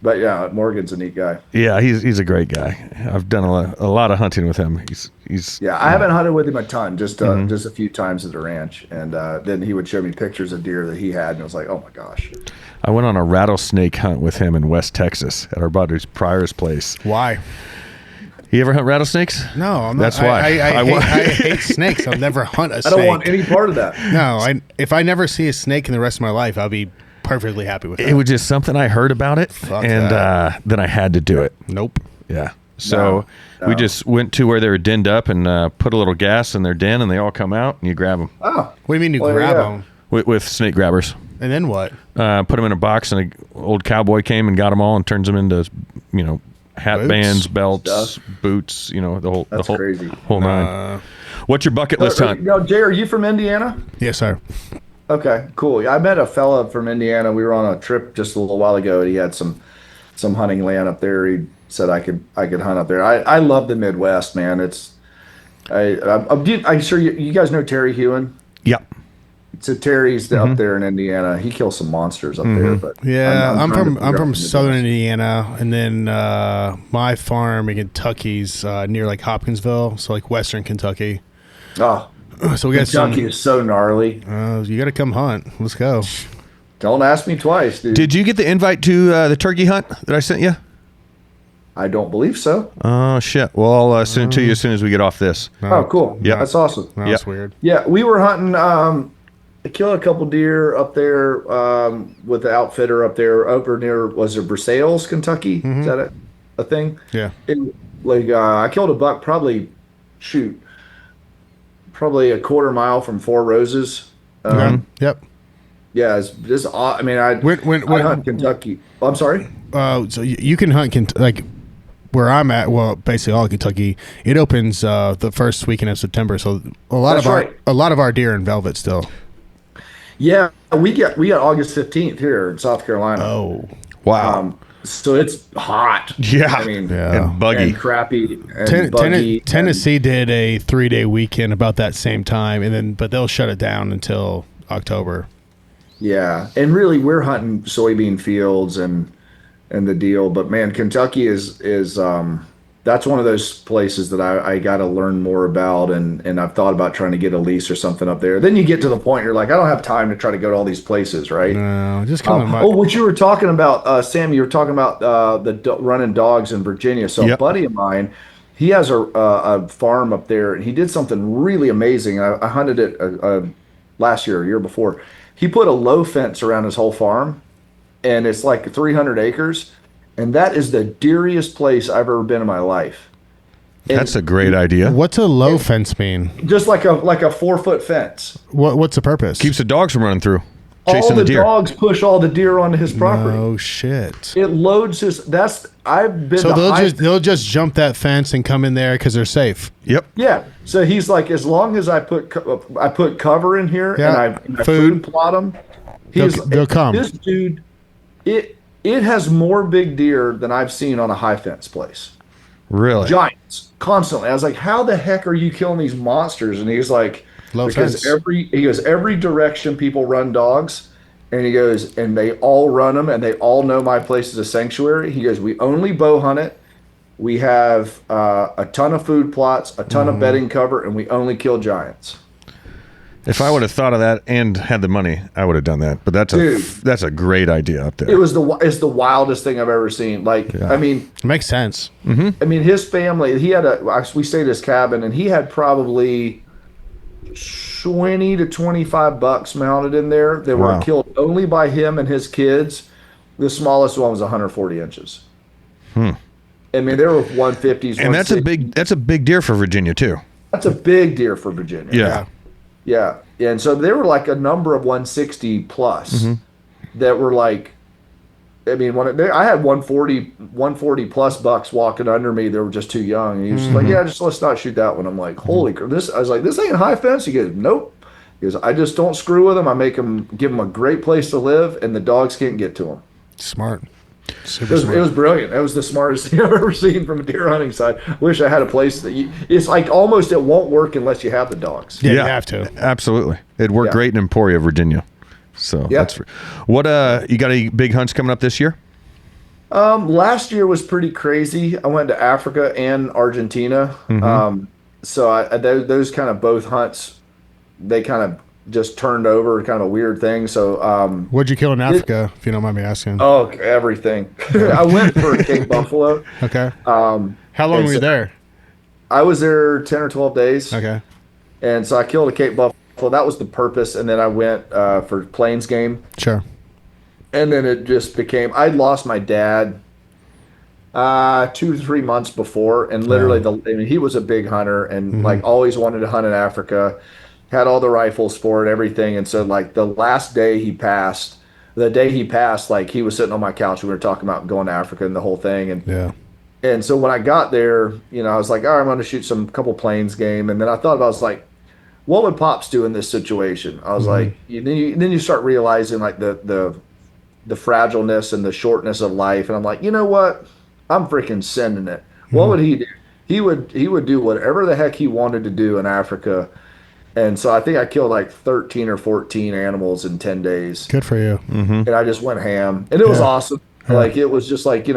but yeah, Morgan's a neat guy. Yeah, he's a great guy. I've done a lot of hunting with him. He's Yeah, I haven't hunted with him a ton, just a few times at the ranch, and then he would show me pictures of deer that he had, and I was like, "Oh my gosh!" I went on a rattlesnake hunt with him in West Texas at our buddy Pryor's place. Why? You ever hunt rattlesnakes? No, I'm not. That's why. I hate snakes. I'll never hunt a I snake. don't want any part of that. No, if I never see a snake in the rest of my life, I'll be perfectly happy with that. It was just something I heard about it, Fuck and that. then I had to do it. Nope. Yeah. So No. we just went to where they were denned up and put a little gas in their den, and they all come out, and you grab them Oh, What do you mean you Well, grab yeah. them? with snake grabbers. And then what? Put them in a box, and an old cowboy came and got them all and turns them into, hat Boots? bands, belts, Stuff. boots, the That's whole crazy. whole nine. What's your bucket list hunt? No, Jay, are you from Indiana? Yes, sir. Okay, cool. I met a fella from Indiana. We were on a trip just a little while ago, and he had some hunting land up there. He said I could hunt up there. I love the Midwest, man. I'm sure you guys know Terry Hewen. Yep. So Terry's up there in Indiana. He kills some monsters up there. But Yeah, I'm trying to from figure out from the southern difference. Indiana, and then my farm in Kentucky's near like Hopkinsville, so like western Kentucky. Oh, So we got Kentucky is so gnarly. You got to come hunt. Let's go. Don't ask me twice, dude. Did you get the invite to the turkey hunt that I sent you? I don't believe so. Oh shit! Well, I'll send it to you as soon as we get off this. Oh, cool. Yeah. That's awesome. That's Yep. weird. Yeah, we were hunting. I killed a couple deer up there with the outfitter up there over near, was it Versailles, Kentucky? Is that a thing? Yeah. I killed a buck probably a quarter mile from Four Roses. Okay. Yep. Yeah, it's just I mean I When hunt Kentucky. Oh, I'm sorry. so you can hunt like where I'm at. Well, basically all of Kentucky. It opens the first weekend of September, so That's right. a lot of our deer in velvet still. Yeah, we got August 15th here in South Carolina. Oh, Wow. So it's hot. Yeah. I mean, Yeah. And buggy. and crappy and buggy. Tennessee did a 3-day weekend about that same time, but they'll shut it down until October. Yeah, and really we're hunting soybean fields and the deal. But man, Kentucky is that's one of those places that I got to learn more about, and I've thought about trying to get a lease or something up there. Then you get to the point you're like, I don't have time to try to go to all these places, right? No, just come to my. What you were talking about, Sam, you were talking about running dogs in Virginia. So Yep. a buddy of mine, he has a farm up there, and he did something really amazing. I hunted it last year, or year before. He put a low fence around his whole farm, and it's like 300 acres, and that is the deeriest place I've ever been in my life. That's a great idea. What's a low fence mean? Just like a 4-foot fence. What's the purpose? Keeps the dogs from running through, All chasing the the deer. dogs push all the deer onto his property. Oh shit! It loads his. I've been. So to they'll just jump that fence and come in there because they're safe. Yep. Yeah. So he's like, as long as I put cover in here Yeah. and I Food. food plot them, They'll come. This dude, it has more big deer than I've seen on a high fence place. Really? Giants constantly. I was like, how the heck are you killing these monsters? And he's like, Low because fence. every direction people run dogs, and he goes, and they all run them, and they all know my place is a sanctuary. He goes, we only bow hunt it. We have a ton of food plots, a ton of bedding cover, and we only kill giants. If I would have thought of that and had the money, I would have done that. But Dude. that's a great idea up there. It's the wildest thing I've ever seen. Like, Yeah. I mean, It makes sense. his family, we stayed at his cabin, and he had probably 20 to 25 bucks mounted in there. They were Wow. killed only by him and his kids. The smallest one was 140 inches. I mean, there were 150s. And that's a big deer for Virginia too. That's a big deer for Virginia. Yeah. Yeah. And so there were like a number of 160 plus that were like, I mean, I had 140 plus bucks walking under me. They were just too young. And he was just like, yeah, let's not shoot that one. I'm like, holy crap. I was like, this ain't high fence. He goes, nope. He goes, I just don't screw with them. I give them a great place to live, and the dogs can't get to them. Smart. It was brilliant. That was the smartest thing I've ever seen from a deer hunting side. Wish I had a place it's like almost it won't work unless you have the dogs. Yeah, you have to. Absolutely. It'd work Yeah. great in Emporia, Virginia. So Yeah. that's what you got any big hunts coming up this year? Last year was pretty crazy. I went to Africa and Argentina. So those kind of both hunts, they kind of just turned over, kind of a weird thing. So What'd you kill in Africa, if you don't mind me asking? everything. I went for Cape Buffalo. Okay. How long were you there? I was there 10 or 12 days. Okay. And so I killed a Cape Buffalo. That was the purpose. And then I went for Plains game. Sure. And then it just became, I'd lost my dad 2 to 3 months before. And literally, he was a big hunter and like always wanted to hunt in Africa, had all the rifles for it, everything. And so like the day he passed, like he was sitting on my couch. We were talking about going to Africa and the whole thing. And Yeah. And so when I got there, I was like, all right, I'm going to shoot some couple Plains game. And then I thought about, I was like, what would Pops do in this situation? I was like, then you start realizing like the fragileness and the shortness of life. And I'm like, you know what? I'm freaking sending it. What would he do? he would do whatever the heck he wanted to do in Africa. And so I think I killed like 13 or 14 animals in 10 days. Good for you. And I just went ham. And it was awesome. Like, it was just like,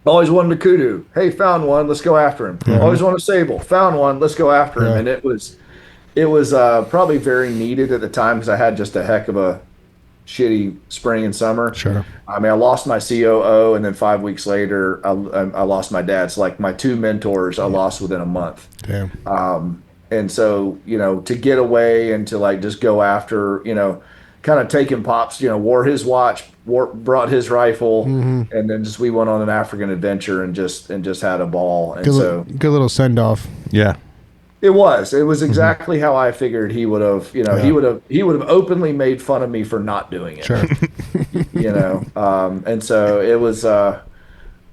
always wanted a kudu. Hey, found one. Let's go after him. Always wanted a sable. Found one. Let's go after him. And it was probably very needed at the time because I had just a heck of a shitty spring and summer. Sure. I mean, I lost my COO, and then 5 weeks later, I lost my dad. So, like, my two mentors I lost within a month. Damn. And so, to get away and to, like, just go after, kind of taking Pops, wore his watch, brought his rifle, and then we went on an African adventure and just had a ball. And good little send off. Yeah. It was exactly how I figured he would have, he would have openly made fun of me for not doing it. Sure. And so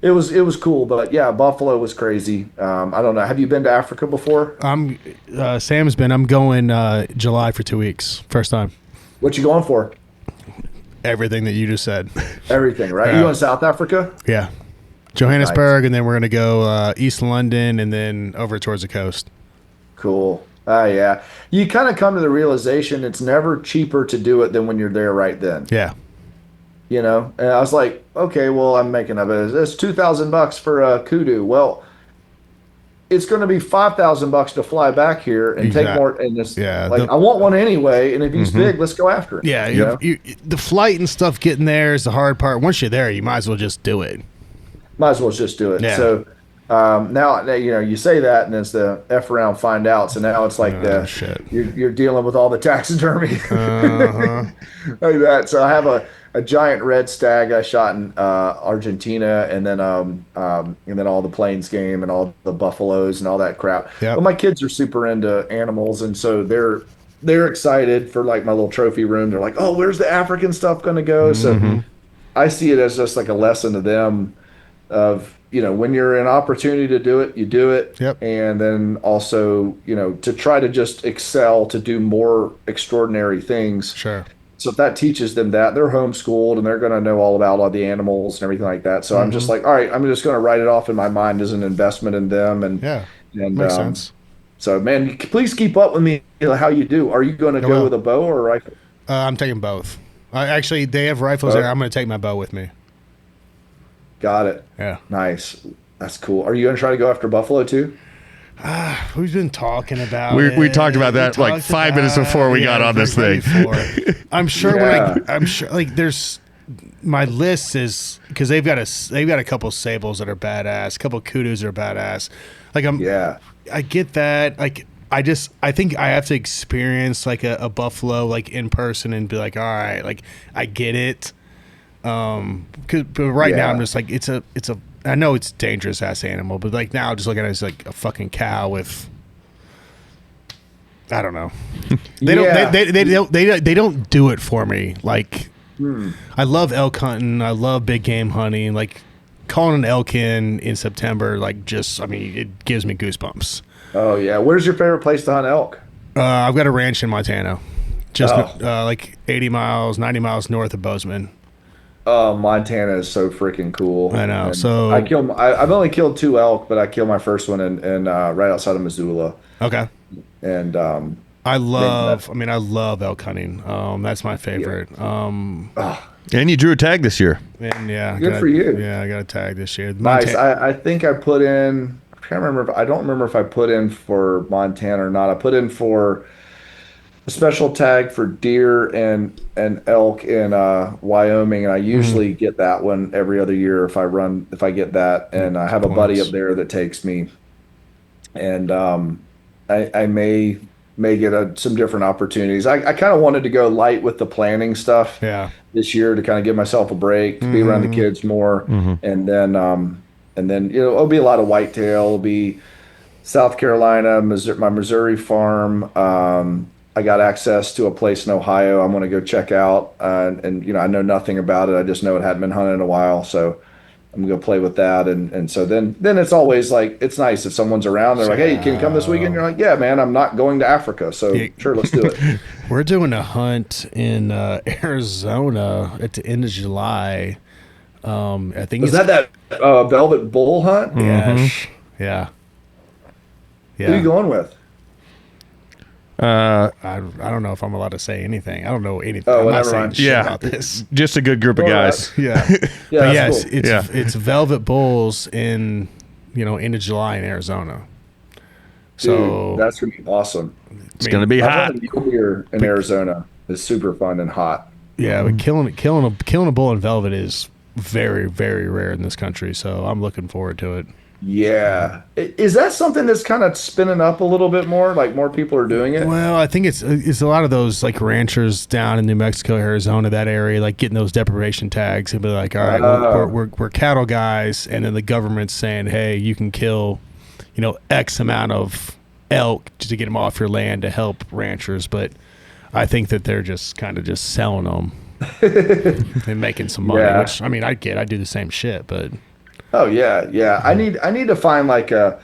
it was cool, but yeah, Buffalo was crazy. I don't know. Have you been to Africa before? Sam's been. I'm going July for 2 weeks. First time. What you going for? Everything that you just said. Everything, right? You going to South Africa? Yeah. Johannesburg, and then we're going to go East London, and then over towards the coast. Cool. Yeah. You kind of come to the realization it's never cheaper to do it than when you're there right then. Yeah. And I was like, okay, well, I'm making up it. It's $2,000 for a kudu. Well, it's going to be $5,000 to fly back here and take more. And this, I want one anyway. And if he's big, let's go after it. Yeah. The flight and stuff getting there is the hard part. Once you're there, you might as well just do it. Might as well just do it. Yeah. So now, you say that, and it's the F around find out. So now it's like you're dealing with all the taxidermy like that. So I have a giant red stag I shot in Argentina, and then all the Plains game and all the buffaloes and all that crap. Yep. But my kids are super into animals, and so they're excited for like my little trophy room. They're like, oh, where's the African stuff going to go? So I see it as just like a lesson to them of, when you're an opportunity to do it, you do it. Yep. And then also, to try to just excel, to do more extraordinary things. Sure. So if that teaches them that, they're homeschooled and they're going to know all about all the animals and everything like that. So I'm just like, all right, I'm just going to write it off in my mind as an investment in them. And makes sense. So, man, please keep up with me how you do. Are you going to go with a bow or a rifle? I'm taking both. Actually, they have rifles there. I'm going to take my bow with me. Got it. Yeah. Nice. That's cool. Are you going to try to go after buffalo too? We've been talking about We talked about that like 5 minutes before we got on this thing. I'm sure I'm sure like there's my list is because they've got a couple sables that are badass, a couple kudus that are badass. Like I get that. Like I think I have to experience like a buffalo like in person and be like, all right, like I get it. But right now I'm just like it's a I know it's a dangerous ass animal, but like now just looking at it as like a fucking cow with I don't know. They don't do it for me. Like I love elk hunting, I love big game hunting. Like calling an elk in September, like just it gives me goosebumps. Oh yeah, where's your favorite place to hunt elk? I've got a ranch in Montana, just like 80 miles, 90 miles north of Bozeman. Oh, Montana is so freaking cool. I know. And so I've only killed 2 elk, but I killed my first one in right outside of Missoula. Okay. And I love elk hunting. That's my favorite. And you drew a tag this year. And good for you. Yeah, I got a tag this year. Nice. I think I put in. I don't remember if I put in for Montana or not. I put in for a special tag for deer and elk in Wyoming, and I usually get that one every other year if I get that. And I have a buddy up there that takes me, and I may get some different opportunities. I kind of wanted to go light with the planning stuff this year to kind of give myself a break, to be around the kids more, and then it'll be a lot of whitetail. It'll be South Carolina, my Missouri farm. I got access to a place in Ohio I'm going to go check out, and I know nothing about it. I just know it hadn't been hunted in a while, so I'm going to go play with that. And so then it's always like, it's nice if someone's around. They're like, hey, can you come this weekend? You're like, yeah, man, I'm not going to Africa, so sure, let's do it. We're doing a hunt in Arizona at the end of July. I think that velvet bull hunt? Yeah. Who are you Yeah. going with? I don't know if I'm allowed to say anything. I don't know anything. Oh, I'm well, not never saying mind. shit Yeah. about this. Just a good group of All right. guys. Yeah. Yeah, But that's yes, cool. it's Velvet Bulls in end of July in Arizona. So Dude, that's gonna be awesome. It's going to be I've hot. hunted mule deer in Arizona. It's super fun and hot. yeah, but killing a bull in velvet is very, very rare in this country. So I'm looking forward to it. Yeah. Is that something that's kind of spinning up a little bit more? Like more people are doing it? Well, I think it's a lot of those like ranchers down in New Mexico, Arizona, that area, like getting those deprivation tags and be like, all right, we're cattle guys, and then the government's saying, hey, you can kill, X amount of elk to get them off your land to help ranchers, but I think that they're just kind of just selling them and making some money. Yeah. Which I mean, I do the same shit, but Oh yeah, yeah. I need to find like a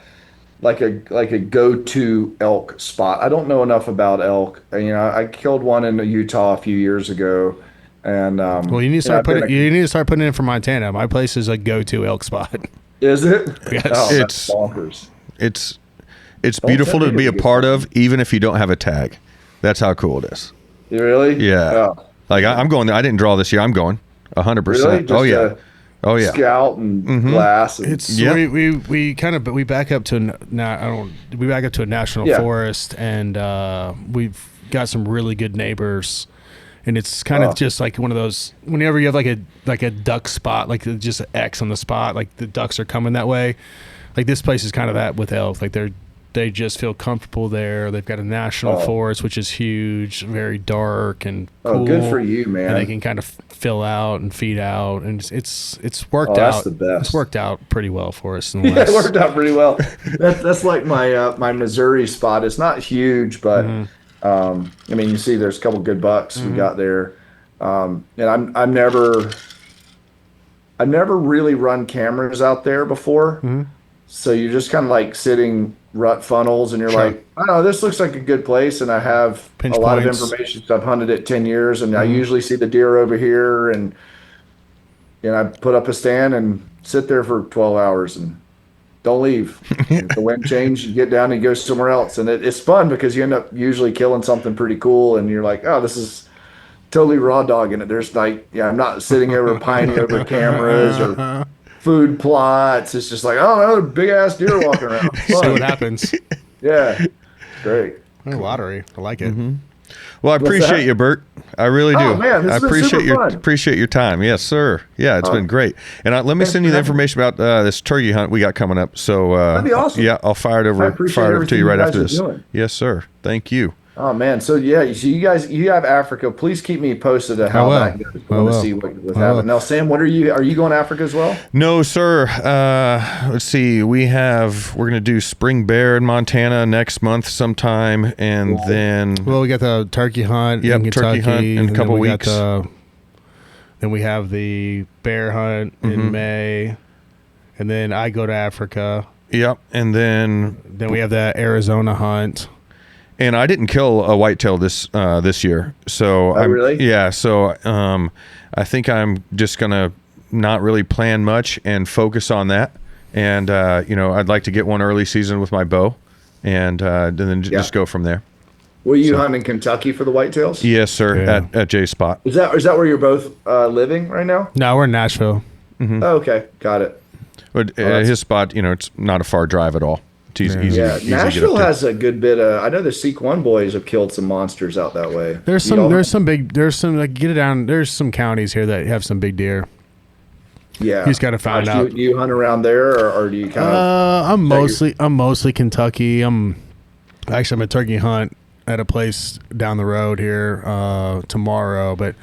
go-to elk spot. I don't know enough about elk. I killed one in Utah a few years ago, and well, you need to I've start putting been you need to start putting it in for Montana. My place is a go-to elk spot. Is it? Yes. Oh, It's- that's bonkers. It's beautiful tell to me be to a get part one. of, even if you don't have a tag. That's how cool it is. You really? Yeah. Oh, Like I'm going there. I didn't draw this year. I'm going 100%. really? Just Oh yeah. Oh yeah. Scout and glass. And, It's Yeah. we back up to we back up to a national Yeah. forest, and we've got some really good neighbors, and it's kind Oh. of just like one of those whenever you have like a duck spot, like just an X on the spot, like the ducks are coming that way. Like this place is kind of that with elk. Like they just feel comfortable there. They've got a national Oh. forest, which is huge, very dark and cool. Oh, good for you, man. And they can kind of fill out and feed out, and it's worked Oh, that's out. the best. It's worked out pretty well for us in the Yeah, last. it worked out pretty well. That's like my Missouri spot. It's not huge, but I mean, you see, there's a couple good bucks we got there, and I've never really run cameras out there before, so you're just kind of like sitting rut funnels, and you're Sure. like, I don't know, this looks like a good place, and I have Pinch a lot points. of information. So I've hunted it 10 years, and I usually see the deer over here, and I put up a stand and sit there for 12 hours and don't leave. If the wind change, you get down and you go somewhere else. And it's fun because you end up usually killing something pretty cool. And you're like, oh, this is totally raw dogging it. There's like, I'm not sitting over pining over cameras or food plots. It's just like, oh, another big ass deer walking around. See Fun. what happens. Yeah. Great. Lottery. I like it. Well, I What's appreciate that? you, Bert. I really do. Oh, man, this I has been super fun. your time. Yes, sir. Yeah, it's been great. And let me Thanks send you for the having me. information about this turkey hunt we got coming up. So That'd be awesome. Yeah, I'll fire it I over. appreciate Fire it over to everything you you right guys after are this. doing. Yes, sir. Thank you. Oh man, so yeah, you have Africa. Please keep me posted of how will. that goes. I I want to will. see what's I will. happening. Now, Sam, are you going to Africa as well? No, sir. Let's see. We're going to do spring bear in Montana next month sometime, and then Well, we got the turkey hunt Yep, in turkey Kentucky hunt in a and then couple we got weeks. then we have the bear hunt in May, and then I go to Africa. yep, and then Then we have the Arizona hunt. and I didn't kill a whitetail this year, so really? Yeah, so I think I'm just gonna not really plan much and focus on that, and I'd like to get one early season with my bow, and then just go from there. Were you hunting in Kentucky for the whitetails? Yes, sir. Yeah. At Jay's spot. Is that where you're both living right now? No, we're in Nashville. Oh, okay, got it. But that's- his spot, it's not a far drive at all. It's easy. Yeah, easy to get Nashville up to. has a good bit of. I know the Sequan boys have killed some monsters out that way. There's You some all- like get it down. There's some counties here that have some big deer. Yeah, You just gotta find Do out. Do you hunt around there, or do you kind of? I'm mostly Kentucky. I'm a turkey hunt at a place down the road here tomorrow, but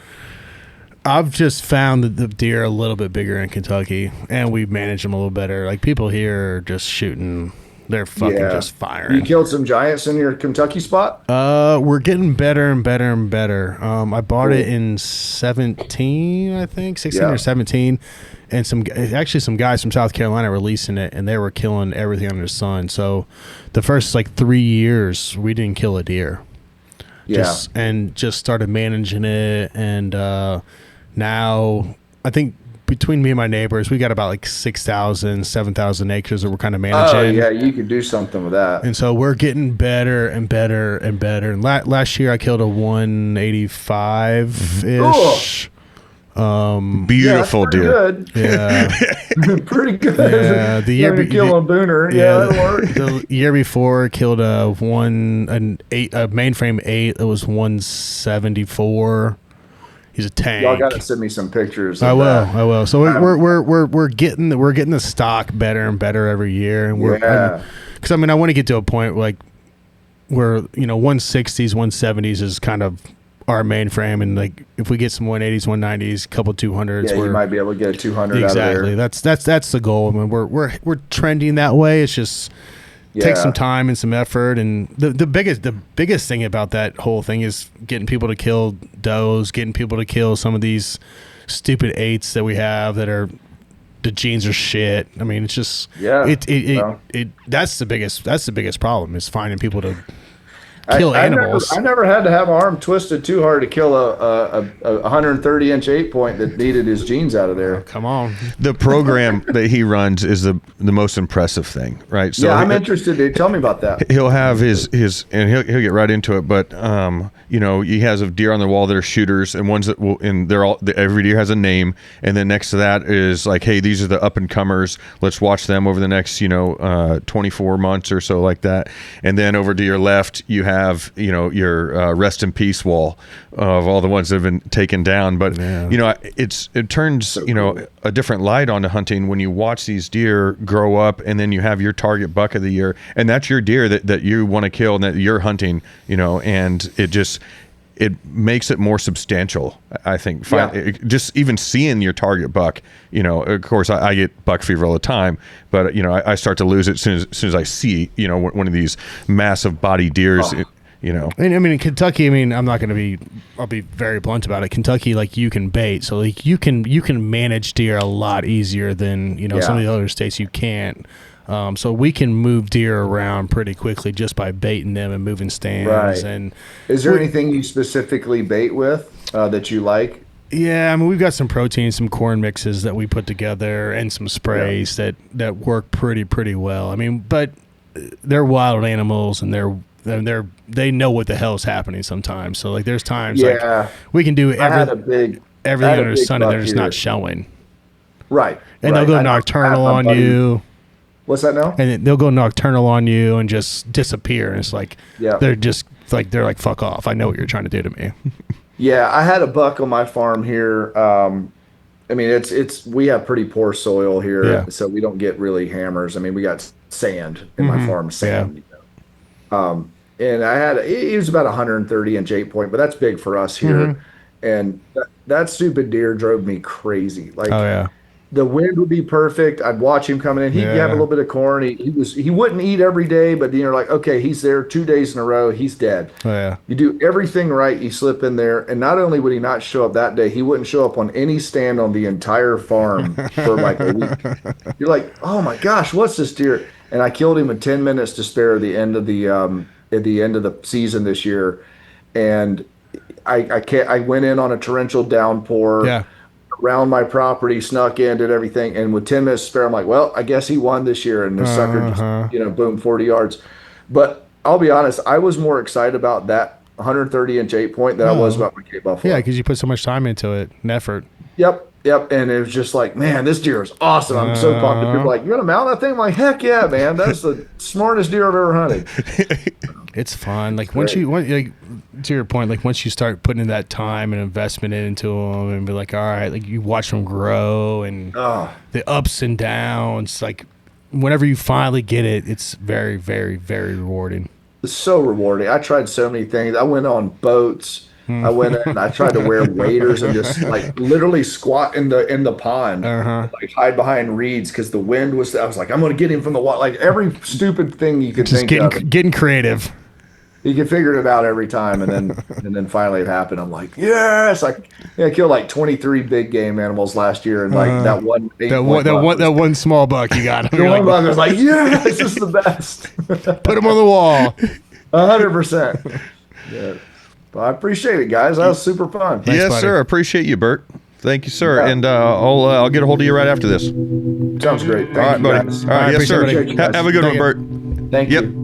I've just found that the deer are a little bit bigger in Kentucky, and we manage them a little better. Like people here are just shooting, they're fucking just You firing. killed some giants in your Kentucky spot. We're getting better and better and better. I bought it in 17, I think 16 Yeah. or 17, and some guys from South Carolina releasing it, and they were killing everything under the sun. So the first 3 years we didn't kill a deer. Yeah, Just started managing it, and now I think between me and my neighbors, we got about like 6,000, 7,000 acres that we're kind of managing. Oh yeah, you could do something with that. And so we're getting better and better and better. And last year I killed a 185-ish. Beautiful deer. Good. Yeah. Pretty good. Yeah, the year kill a booner. Yeah, that'll work. The year before, killed a mainframe 8. It was 174. He's a tank. Y'all got to send me some pictures. I will. So we're getting the stock better and better every year, and because I want to get to a point where 160s, 170s is kind of our mainframe, and like if we get some 180s, 190s, couple 200s, you might be able to get a 200 out of there. Exactly. That's the goal. I mean, we're trending that way. It's just takes some time and some effort, and the biggest thing about that whole thing is getting people to kill does, getting people to kill some of these stupid 8s that we have that are the genes are shit. I mean, it's just that's the biggest problem is finding people to kill animals. I never had to have my arm twisted too hard to kill a 130-inch 8-point that needed his genes out of there. Come on. The program that he runs is the most impressive thing, right? So I'm interested. Tell me about that. He'll have his and he'll get right into it, but he has a deer on the wall that are shooters, and ones that will, and they're all, every deer has a name, and then next to that is like, hey, these are the up and comers. Let's watch them over the next 24 months or so, like that. And then over to your left, you have your rest in peace wall of all the ones that have been taken down. But it turns so cool. A different light onto hunting when you watch these deer grow up, and then you have your target buck of the year, and that's your deer that you want to kill and that you're hunting, and it makes it more substantial, I think. Just even seeing your target buck, of course I get buck fever all the time, but I start to lose it as soon as I see one of these massive body deers. I mean, in Kentucky, I'll be very blunt about it. Kentucky, like, you can bait, so like you can manage deer a lot easier than some of the other states you can't. So we can move deer around pretty quickly just by baiting them and moving stands. Right. And is there anything you specifically bait with that you like? Yeah, I mean, we've got some protein, some corn mixes that we put together, and some sprays that work pretty well. I mean, but they're wild animals, and they know what the hell's happening sometimes. So like, there's times like we can do everything under the sun, and they're just not showing. Right. And they'll go nocturnal on you. What's that now? And they'll go nocturnal on you and just disappear. And it's like, they're like, fuck off. I know what you're trying to do to me. Yeah, I had a buck on my farm here. I mean, we have pretty poor soil here, so we don't get really hammers. I mean, we got sand in my farm, sand. And he was about 130-inch 8-point, but that's big for us here. And that stupid deer drove me crazy. Like, the wind would be perfect. I'd watch him coming in. He'd have a little bit of corn. He wouldn't eat every day, but then you're like, okay, he's there 2 days in a row. He's dead. You do everything right. You slip in there, and not only would he not show up that day, he wouldn't show up on any stand on the entire farm for like a week. You're like, oh my gosh, what's this deer? And I killed him with 10 minutes to spare at the end of the season this year, and I went in on a torrential downpour. Around my property, snuck in, did everything, and with 10 minutes to spare, I'm like, well, I guess he won this year, and the sucker just, boom, 40 yards. But I'll be honest, I was more excited about that 130-inch 8-point than I was about my Cape Buffalo. Yeah, because you put so much time into it and effort. Yep, and it was just like, man, this deer is awesome. I'm so pumped. People are like, you're gonna mount that thing? I'm like, heck yeah, man, that's the smartest deer I've ever hunted. It's fun. Like, once to your point, like, once you start putting in that time and investment into them, and be like, all right, like, you watch them grow and the ups and downs, like, whenever you finally get it, it's very, very, very rewarding. It's so rewarding. I tried so many things. I went on boats. I went in and I tried to wear waders and just like literally squat in the pond, like hide behind reeds because the wind was. I was like, I'm going to get him from the water. Like, every stupid thing you could think of. Getting creative. You can figure it out every time, and then finally it happened. I'm like, yes! I killed like 23 big game animals last year, and like that one small buck you got. The one buck was like, yes, this is the best. Put him on the wall. 100%. Yeah. Well, I appreciate it, guys. That was super fun. Thanks, buddy. Sir. Appreciate you, Bert. Thank you, sir. And I'll get a hold of you right after this. Sounds great. All right, Thank you, buddy. guys. All right, yes, sir. Appreciate it, guys. Have a good one, Thank Bert. Thank Yep. you.